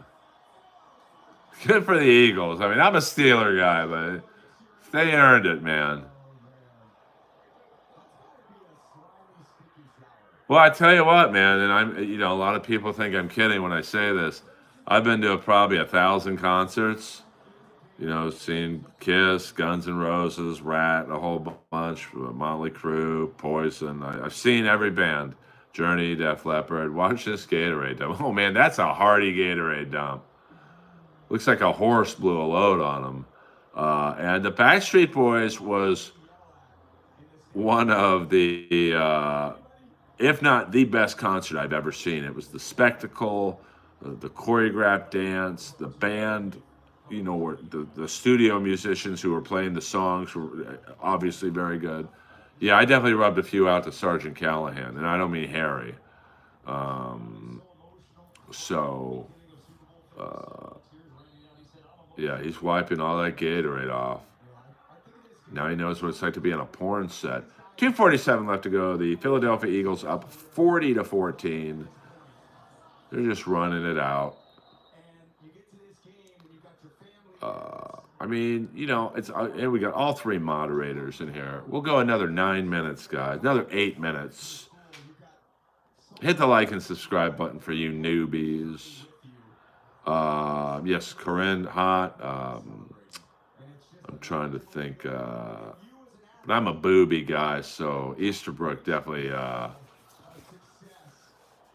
Good for the Eagles. I mean, I'm a Steeler guy, but they earned it, man. Well, I tell you what, man, and a lot of people think I'm kidding when I say this. I've been to probably 1,000 concerts. Seen Kiss, Guns N' Roses, Rat, a whole bunch, Motley Crue, Poison. I've seen every band. Journey, Def Leppard. Watch this Gatorade dump. Oh, man, that's a hearty Gatorade dump. Looks like a horse blew a load on him. And the Backstreet Boys was one of the if not the best concert I've ever seen. It was the spectacle, the choreographed dance, the band, the studio musicians who were playing the songs were obviously very good. Yeah, I definitely rubbed a few out to Sergeant Callahan, and I don't mean Harry. Um, so, yeah, he's wiping all that Gatorade off. Now he knows what it's like to be on a porn set. 2:47 left to go. The Philadelphia Eagles up 40-14. They're just running it out. I mean, it's and we got all three moderators in here. We'll go another 9 minutes, guys. Another 8 minutes. Hit the like and subscribe button for you newbies. Yes, Corinne, hot. I'm trying to think. But I'm a booby guy, so Easterbrook definitely,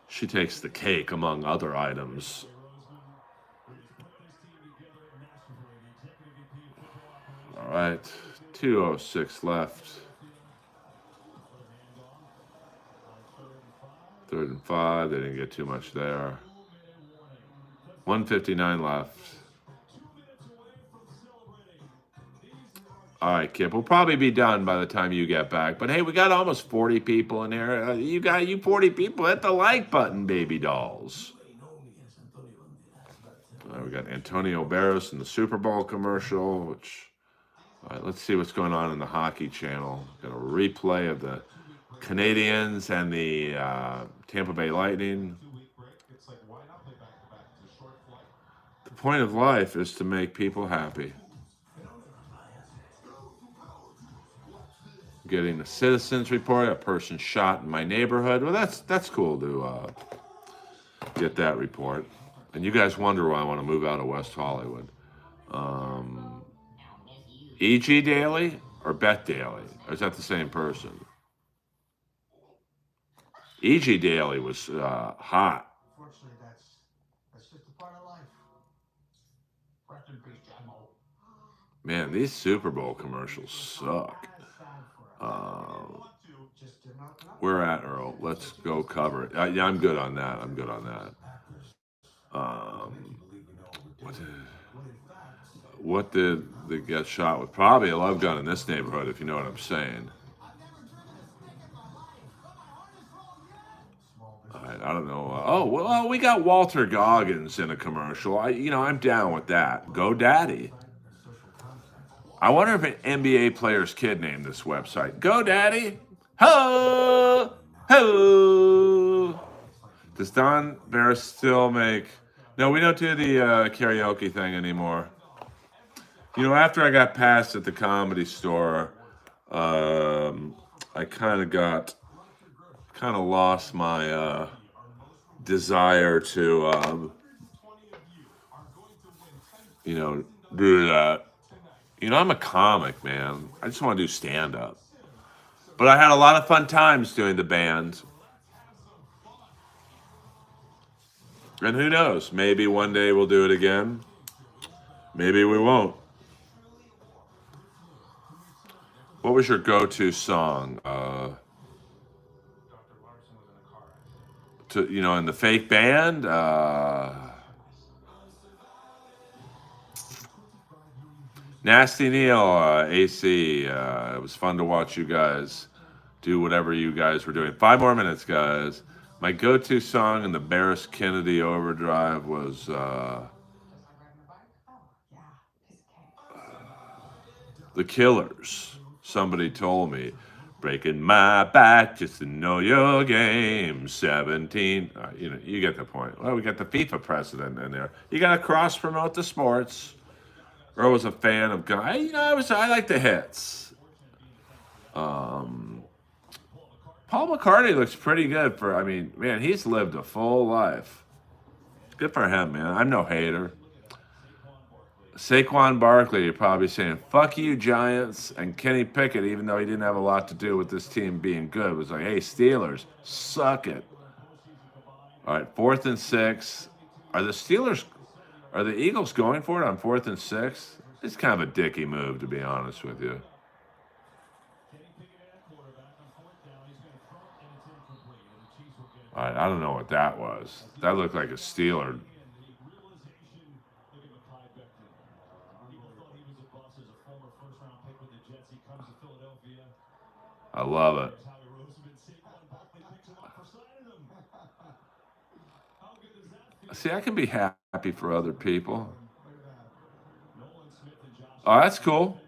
she takes the cake among other items. All right, 2:06 left. 3rd and 5, they didn't get too much there. 1:59 left. All right, Kip, we'll probably be done by the time you get back. But hey, we got almost 40 people in here. You 40 people, hit the like button, baby dolls. We got Antonio Barros in the Super Bowl commercial, which, all right, let's see what's going on in the Hockey Channel. Got a replay of the Canadians and the Tampa Bay Lightning. The point of life is to make people happy. Getting a citizen's report, a person shot in my neighborhood. Well, that's cool to get that report. And you guys wonder why I want to move out of West Hollywood. E.G. Daily or Beth Daily? Or is that the same person? E.G. Daily was hot. Unfortunately, that's just a part of life. Rest in peace, Jamo. Man, these Super Bowl commercials suck. We're at Earl. Let's go cover it. Yeah, I'm good on that. What did they get shot with? Probably a love gun in this neighborhood, if you know what I'm saying. I don't know. Well, we got Walter Goggins in a commercial. I'm down with that. Go Daddy. I wonder if an NBA player's kid named this website. Go Daddy. Ho! Ho! Does Don Barris still make... No, we don't do the karaoke thing anymore. After I got passed at the Comedy Store, I kind of lost my desire to, do that. I'm a comic, man. I just want to do stand-up. But I had a lot of fun times doing the band. And who knows? Maybe one day we'll do it again. Maybe we won't. What was your go-to song? In the fake band? Nasty Neil, AC. It was fun to watch you guys do whatever you guys were doing. 5 more minutes, guys. My go-to song in the Barris Kennedy Overdrive was The Killers. Somebody told me. Breaking my back just to know your game. 17. You get the point. Well, we got the FIFA president in there. You got to cross-promote the sports. Earl was a fan of guy. I like the hits. Paul McCartney looks pretty good man, he's lived a full life. Good for him, man. I'm no hater. Saquon Barkley, you're probably saying, fuck you, Giants. And Kenny Pickett, even though he didn't have a lot to do with this team being good, was like, hey, Steelers, suck it. All right, 4th and 6. Are the Eagles going for it on 4th and 6? It's kind of a dicky move, to be honest with you. I don't know what that was. That looked like a Steeler. I love it. See, I can be happy for other people. Oh, that's cool.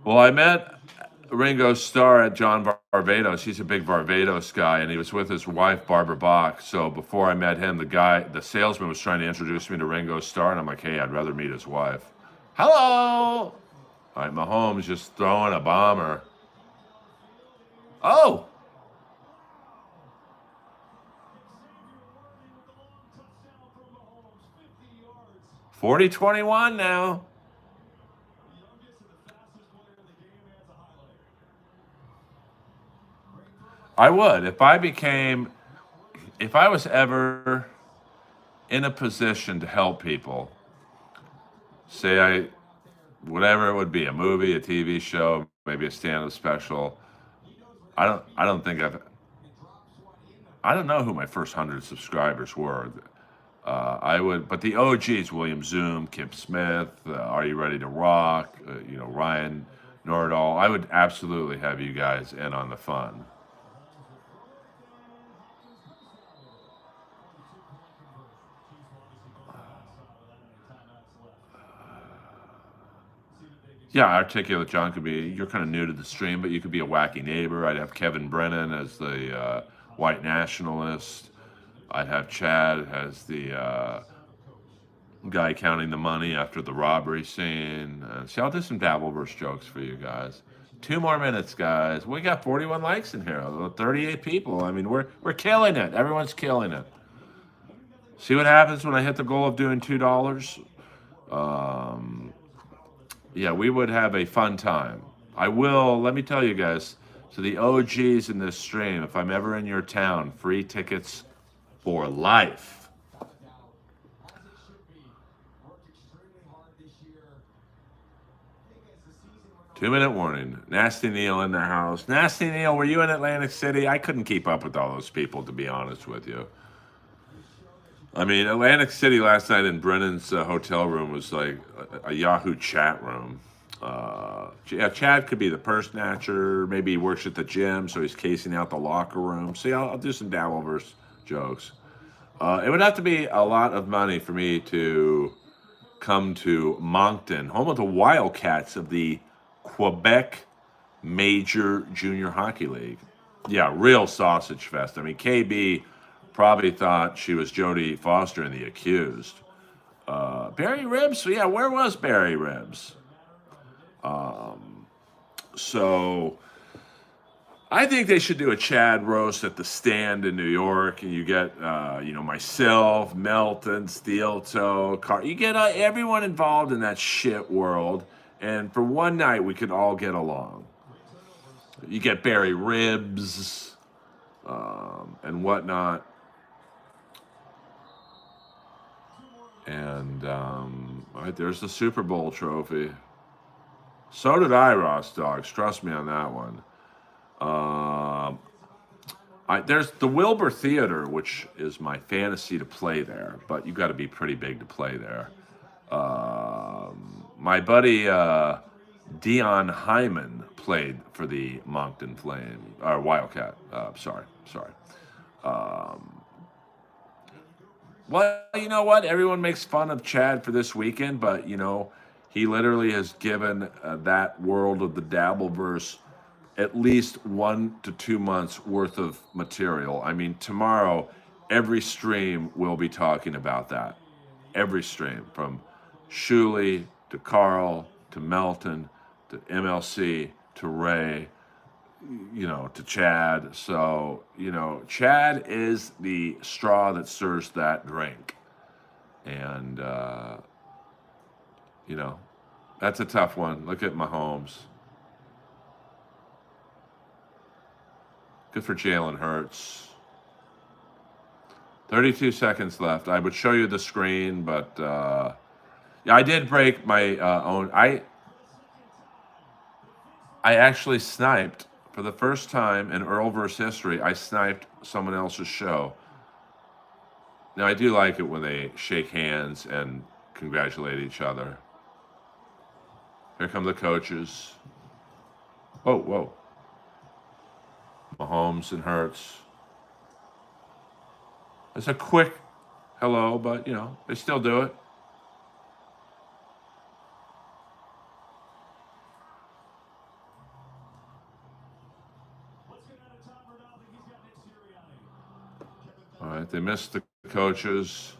Well, I met Ringo Starr at John Barbados. He's a big Barbados guy, and he was with his wife, Barbara Bach. So before I met him, the salesman was trying to introduce me to Ringo Starr, and I'm like, hey, I'd rather meet his wife. Hello! All right, Mahomes just throwing a bomber. Oh! 40-21 now. I would. If I was ever in a position to help people, whatever it would be, a movie, a TV show, maybe a stand-up special. I don't think I don't know who my first 100 subscribers were. I would, but the OGs, William Zoom, Kip Smith, Are You Ready to Rock, Ryan Nordahl. I would absolutely have you guys in on the fun. Yeah, Articulate John could be, you're kind of new to the stream, but you could be a wacky neighbor. I'd have Kevin Brennan as the white nationalist. I'd have Chad as the guy counting the money after the robbery scene. See, I'll do some Dabbleverse jokes for you guys. 2 more minutes, guys. We got 41 likes in here, 38 people. I mean, we're killing it. Everyone's killing it. See what happens when I hit the goal of doing $2? Yeah, we would have a fun time. Let me tell you guys, so the OGs in this stream, if I'm ever in your town, free tickets for life. 2-minute warning. Nasty Neil in the house. Nasty Neil, were you in Atlantic City? I couldn't keep up with all those people, to be honest with you. I mean, Atlantic City last night in Brennan's hotel room was like a Yahoo chat room. Yeah, Chad could be the purse snatcher. Maybe he works at the gym, so he's casing out the locker room. See, I'll do some Dabbleverse jokes. It would have to be a lot of money for me to come to Moncton, home of the Wildcats of the Quebec Major Junior Hockey League. Yeah, real sausage fest. I mean, KB probably thought she was Jodie Foster in The Accused. Barry Ribs? Yeah, where was Barry Ribs? So I think they should do a Chad roast at the Stand in New York, and you get, myself, Melton, Steel Toe, you get everyone involved in that shit world, and for one night we could all get along. You get Barry Ribs, and whatnot, and right there's the Super Bowl trophy. So did I, Ross Dogs. Trust me on that one. There's the Wilbur Theater, which is my fantasy to play there, but you got to be pretty big to play there. My buddy Dion Hyman played for the Moncton Flame, or Wildcat. Sorry. Well, you know what? Everyone makes fun of Chad for this weekend, but he literally has given that world of the Dabbleverse at least 1 to 2 months worth of material. I mean, tomorrow, every stream will be talking about that. Every stream, from Shuley to Carl to Melton to MLC to Ray, to Chad. So, Chad is the straw that stirs that drink. And, that's a tough one. Look at Mahomes. Good for Jalen Hurts. 32 seconds left. I would show you the screen, but yeah, I did break my own. I actually sniped For the first time in Earlverse history, I sniped someone else's show. Now, I do like it when they shake hands and congratulate each other. Here come the coaches. Whoa, whoa. Mahomes and Hurts. It's a quick hello, but, you know, they still do it. All right, they missed the coaches.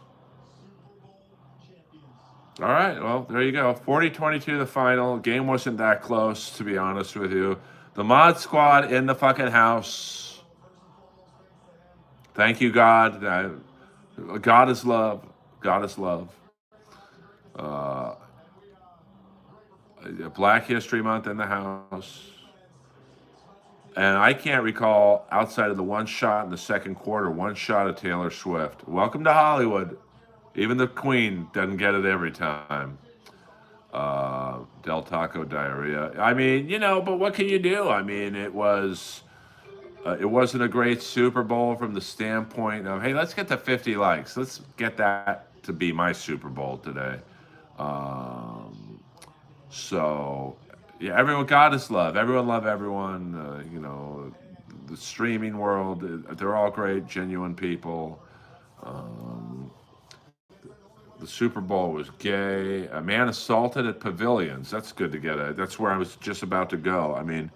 All right, well, there you go. 40-22 the final. Game wasn't that close, to be honest with you. The Mod Squad in the fucking house. Thank you, God. God is love. God is love. Black History Month in the house. And I can't recall, outside of the one shot in the second quarter, one shot of Taylor Swift. Welcome to Hollywood. Even the Queen doesn't get it every time. Del Taco diarrhea. I mean, you know, but what can you do? I mean, it wasn't a great Super Bowl from the standpoint of, hey, let's get to 50 likes. Let's get that to be my Super Bowl today. So, yeah, everyone, God is love. Everyone love everyone. You know, the streaming world, they're all great, genuine people. The Super Bowl was gay. A man assaulted at pavilions. That's good to get at. That's where I was just about to go. I mean,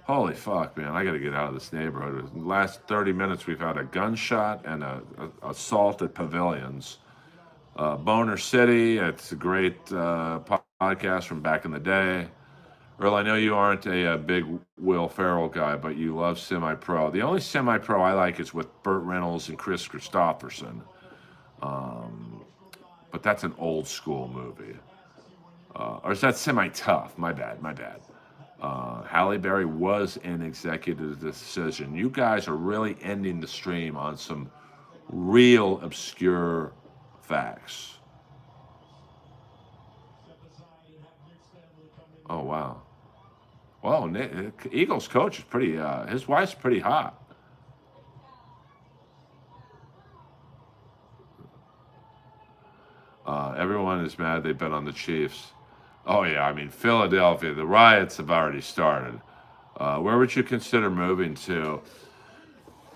holy fuck, man. I got to get out of this neighborhood. In the last 30 minutes, we've had a gunshot and a assault at pavilions. Boner City, it's a great podcast from back in the day. Earl, I know you aren't a big Will Ferrell guy, but you love Semi-Pro. The only Semi-Pro I like is with Burt Reynolds and Chris Christopherson. But that's an old school movie. Or is that Semi-Tough? My bad. Halle Berry was an executive decision. You guys are really ending the stream on some real obscure facts. Oh, wow. Well, Eagles coach is pretty, his wife's pretty hot. Everyone is mad they bet on the Chiefs. Oh, yeah, I mean, Philadelphia, the riots have already started. Where would you consider moving to?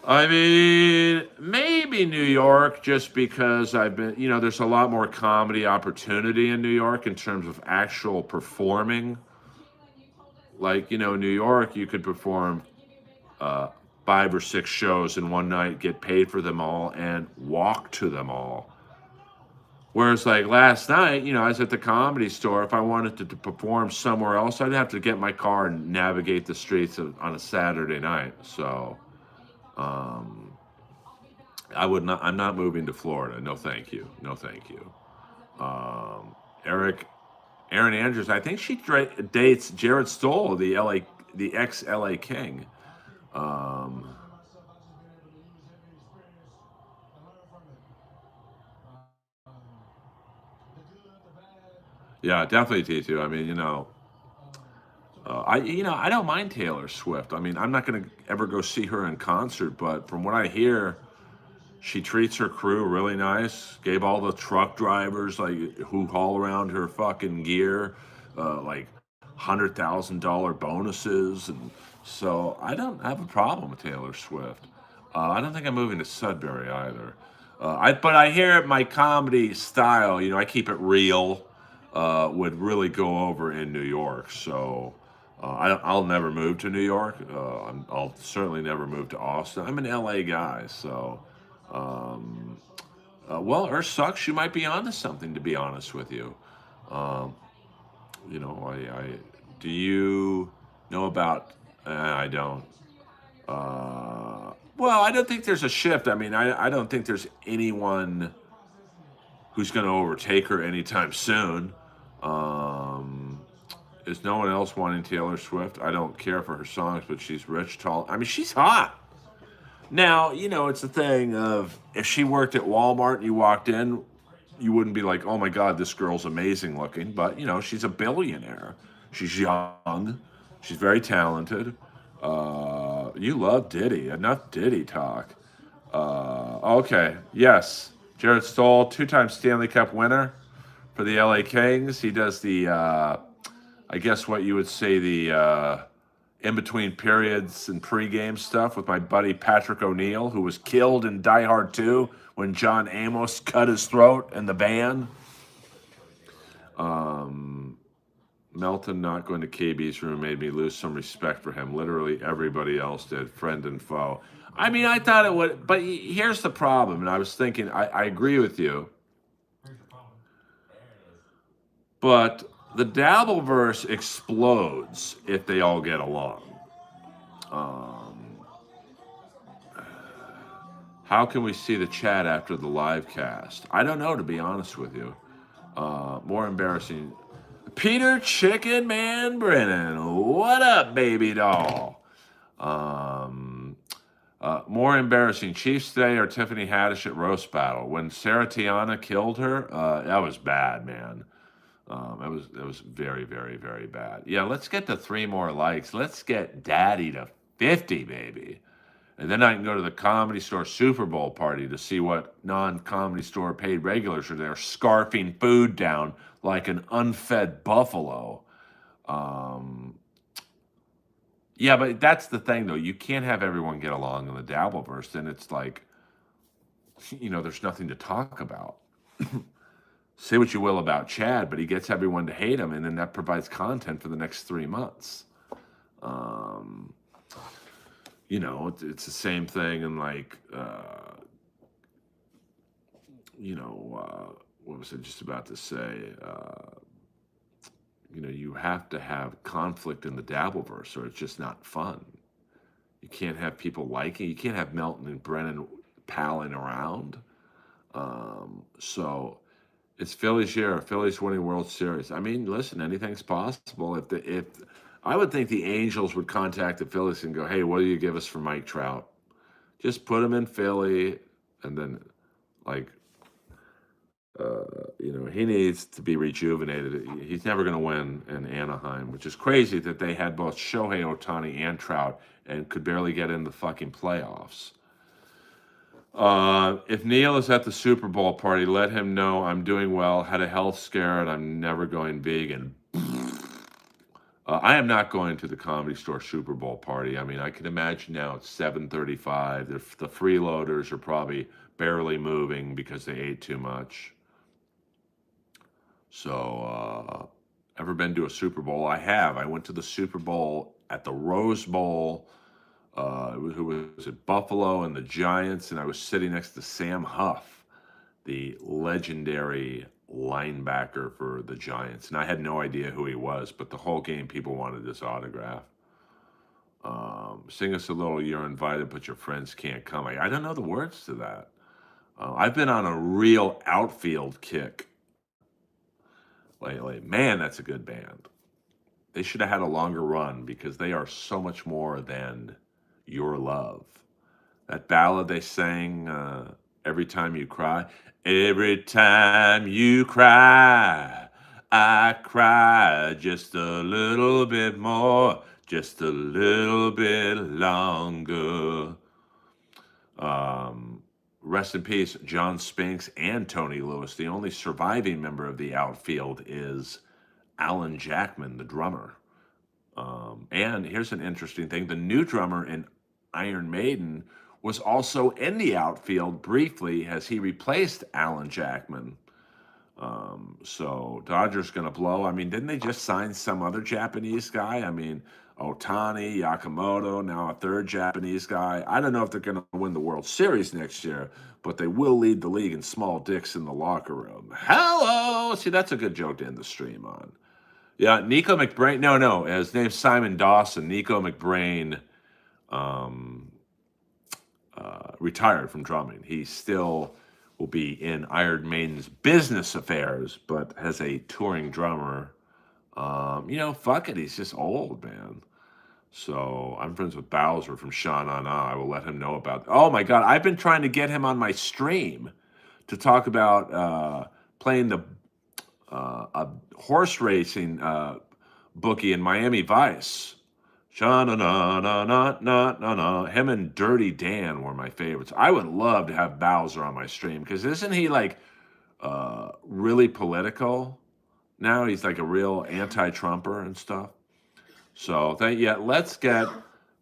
I mean, maybe New York, just because I've been, you know, there's a lot more comedy opportunity in New York in terms of actual performing. Like, you know, New York, you could perform 5 or 6 shows in one night, get paid for them all, and walk to them all. Whereas, like last night, you know, I was at the Comedy Store. If I wanted to perform somewhere else, I'd have to get my car and navigate the streets on a Saturday night. So, I would not. I'm not moving to Florida. No, thank you. No, thank you. Erin Andrews. I think she dates Jared Stoll, the ex LA King. Yeah, definitely T2. I mean, you know, I don't mind Taylor Swift. I mean, I'm not going to ever go see her in concert, but from what I hear, she treats her crew really nice. Gave all the truck drivers like who haul around her fucking gear, like $100,000 bonuses, and so I don't have a problem with Taylor Swift. I don't think I'm moving to Sudbury either. But I hear my comedy style. You know, I keep it real. Would really go over in New York. So I'll never move to New York. I'll certainly never move to Austin. I'm an LA guy, so. Well, Earth sucks. You might be onto something, to be honest with you. You know, I do you know about? I don't. Well, I don't think there's a shift. I mean, I don't think there's anyone who's going to overtake her anytime soon. Is no one else wanting Taylor Swift? I don't care for her songs, but she's rich, tall. I mean, she's hot. Now, you know, it's the thing of if she worked at Walmart and you walked in, you wouldn't be like, oh my God, this girl's amazing looking. But, you know, she's a billionaire. She's young. She's very talented. You love Diddy. Enough Diddy talk. Okay. Yes. Jared Stoll, two-time Stanley Cup winner for the LA Kings. He does the, I guess what you would say, the in between periods and pregame stuff with my buddy Patrick O'Neill, who was killed in Die Hard 2 when John Amos cut his throat in the van. Melton not going to KB's room made me lose some respect for him. Literally everybody else did, friend and foe. I mean, I thought it would, but here's the problem. And I was thinking, I agree with you, but the Dabbleverse explodes if they all get along. How can we see the chat after the live cast? I don't know, to be honest with you. More embarrassing. Peter Chicken Man Brennan, what up, baby doll? More embarrassing, Chiefs today or Tiffany Haddish at roast battle? When Sarah Tiana killed her, that was bad, man. That was very, very, very bad. Yeah, let's get to 3 more likes. Let's get Daddy to 50, baby. And then I can go to the Comedy Store Super Bowl party to see what non-Comedy Store paid regulars are there scarfing food down like an unfed buffalo. Yeah, but that's the thing, though. You can't have everyone get along in the Dabbleverse. Then it's like, there's nothing to talk about. Say what you will about Chad, but he gets everyone to hate him, and then that provides content for the next 3 months. It's the same thing, and like, what was I just about to say? You have to have conflict in the Dabbleverse, or it's just not fun. You can't have people liking. You can't have Melton and Brennan palling around. So it's Philly's year. Philly's winning World Series. I mean, listen, anything's possible. If I would think the Angels would contact the Phillies and go, "Hey, what do you give us for Mike Trout? Just put him in Philly, and then he needs to be rejuvenated. He's never going to win in Anaheim, which is crazy that they had both Shohei Ohtani and Trout and could barely get in the fucking playoffs." If Neil is at the Super Bowl party, let him know I'm doing well, had a health scare, and I'm never going vegan. I am not going to the Comedy Store Super Bowl party. I mean, I can imagine now it's 7:35. The freeloaders are probably barely moving because they ate too much. So, ever been to a Super Bowl? I have. I went to the Super Bowl at the Rose Bowl. Who was at Buffalo and the Giants, and I was sitting next to Sam Huff, the legendary linebacker for the Giants. And I had no idea who he was, but the whole game people wanted his autograph. Sing us a little "You're Invited, but your friends can't come." I don't know the words to that. I've been on a real outfield kick lately. Man, that's a good band. They should have had a longer run because they are so much more than Your Love. That ballad they sang, Every Time You Cry. Every time you cry, I cry just a little bit more, just a little bit longer. Rest in peace, John Spinks and Tony Lewis. The only surviving member of the outfield is Alan Jackman, the drummer. And here's an interesting thing. The new drummer in Iron Maiden was also in the outfield briefly as he replaced Alan Jackman. So Dodgers going to blow. I mean, didn't they just sign some other Japanese guy? I mean, Ohtani, Yakamoto, now a third Japanese guy. I don't know if they're going to win the World Series next year, but they will lead the league in small dicks in the locker room. Hello! See, that's a good joke to end the stream on. Yeah, Nico McBrain. No, his name's Simon Dawson. Nico McBrain retired from drumming. He still will be in Iron Maiden's business affairs, but as a touring drummer, fuck it. He's just old, man. So I'm friends with Bowser from Sha Na Na. I will let him know about. Oh my God, I've been trying to get him on my stream to talk about playing a horse racing bookie in Miami Vice. Sha-na-na-na-na-na-na-na. Him and Dirty Dan were my favorites. I would love to have Bowser on my stream because isn't he like really political now? He's like a real anti-Trumper and stuff. So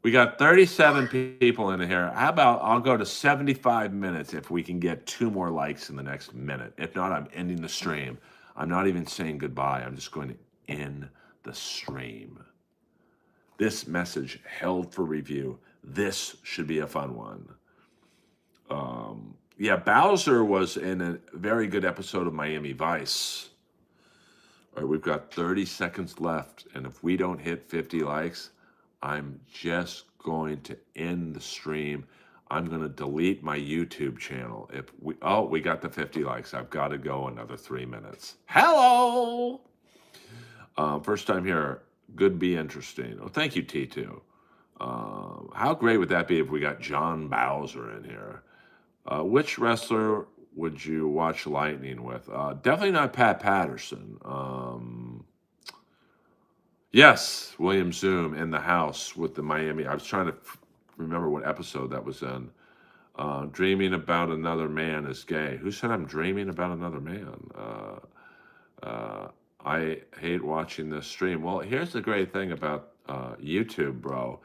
we got 37 people in here. How about I'll go to 75 minutes if we can get 2 more likes in the next minute. If not, I'm ending the stream. I'm not even saying goodbye. I'm just going to end the stream. This message held for review. This should be a fun one. Yeah, Bowser was in a very good episode of Miami Vice. All right, we've got 30 seconds left, and if we don't hit 50 likes, I'm just going to end the stream. I'm going to delete my YouTube channel. We got the 50 likes. I've got to go another 3 minutes. Hello! First time here. Could be interesting. Oh, thank you, T2. How great would that be if we got John Bowser in here? Which wrestler would you watch Lightning with? Definitely not Pat Patterson. Yes, William Zoom in the house with the Miami. I was trying to remember what episode that was in. Dreaming about another man is gay. Who said I'm dreaming about another man? I hate watching this stream. Well, here's the great thing about YouTube, bro,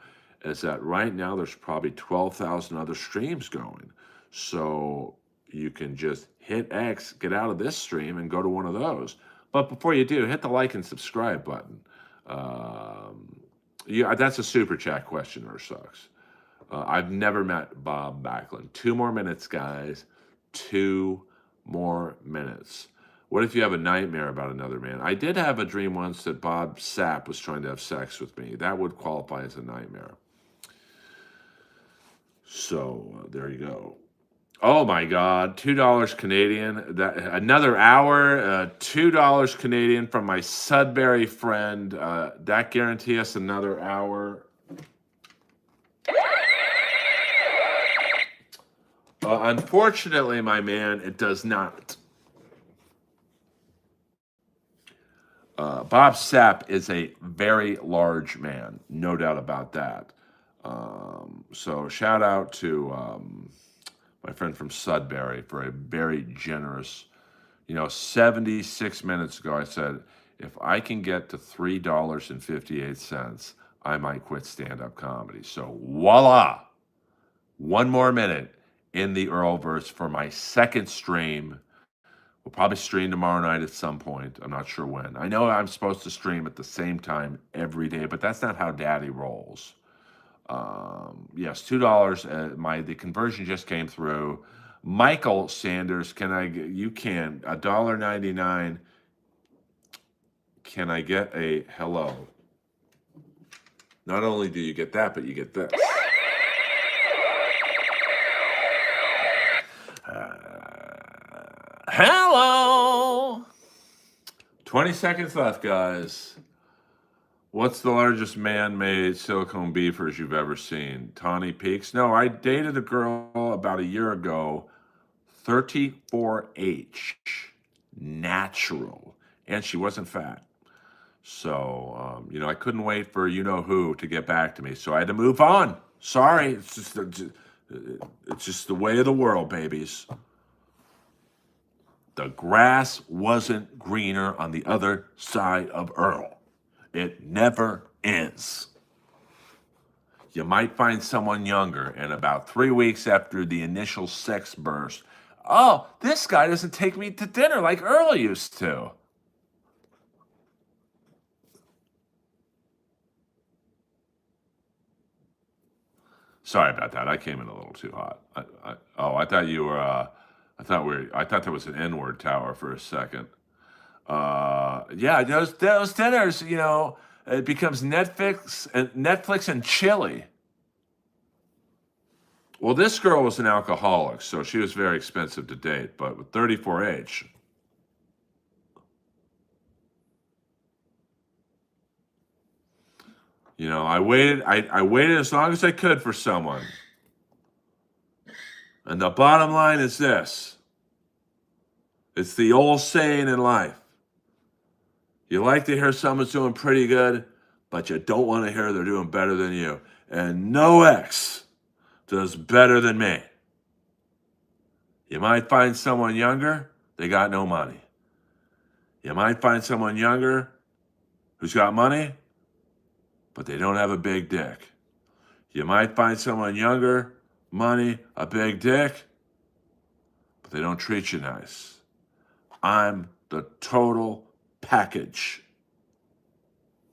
is that right now there's probably 12,000 other streams going. So you can just hit X, get out of this stream, and go to one of those. But before you do, hit the like and subscribe button. Yeah, that's a super chat questioner sucks. I've never met Bob Backlund. 2 more minutes, guys. 2 more minutes. What if you have a nightmare about another man? I did have a dream once that Bob Sapp was trying to have sex with me. That would qualify as a nightmare. So there you go. Oh my God, $2 Canadian. That another hour, $2 Canadian from my Sudbury friend. That guarantee us another hour. Unfortunately, my man, it does not. Bob Sapp is a very large man, no doubt about that. So shout out to my friend from Sudbury for a very generous, 76 minutes ago I said, if I can get to $3.58, I might quit stand-up comedy. So voila, 1 more minute in the Earlverse for my second stream. We'll probably stream tomorrow night at some point. I'm not sure when. I know I'm supposed to stream at the same time every day, but that's not how Daddy rolls. Yes, $2. The conversion just came through. Michael Sanders, you can $1.99. Can I get a hello? Not only do you get that, but you get this. Hello. 20 seconds left, guys. What's the largest man-made silicone beavers you've ever seen? Tawny Peaks? No, I dated a girl about a year ago, 34H, natural, and she wasn't fat. So, I couldn't wait for you-know-who to get back to me, so I had to move on. Sorry, it's just the way of the world, babies. The grass wasn't greener on the other side of Earl. It never is. You might find someone younger, and about 3 weeks after the initial sex burst, oh, this guy doesn't take me to dinner like Earl used to. Sorry about that. I came in a little too hot. I thought you were. I thought there was an N-word tower for a second. Yeah, those dinners, it becomes Netflix and chili. Well, this girl was an alcoholic, so she was very expensive to date. But with 34H, I waited. I waited as long as I could for someone. And the bottom line is this. It's the old saying in life. You like to hear someone's doing pretty good, but you don't want to hear they're doing better than you. And no ex does better than me. You might find someone younger, they got no money. You might find someone younger who's got money, but they don't have a big dick. You might find someone younger, money, a big dick, but they don't treat you nice. I'm the total package.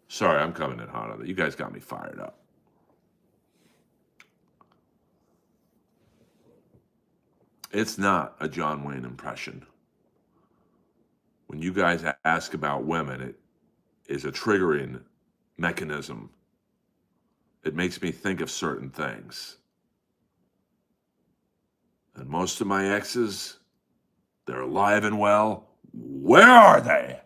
Sorry, I'm coming in hot on it. You guys got me fired up. It's not a John Wayne impression. When you guys ask about women, it is a triggering mechanism. It makes me think of certain things. And most of my exes, they're alive and well. Where are they?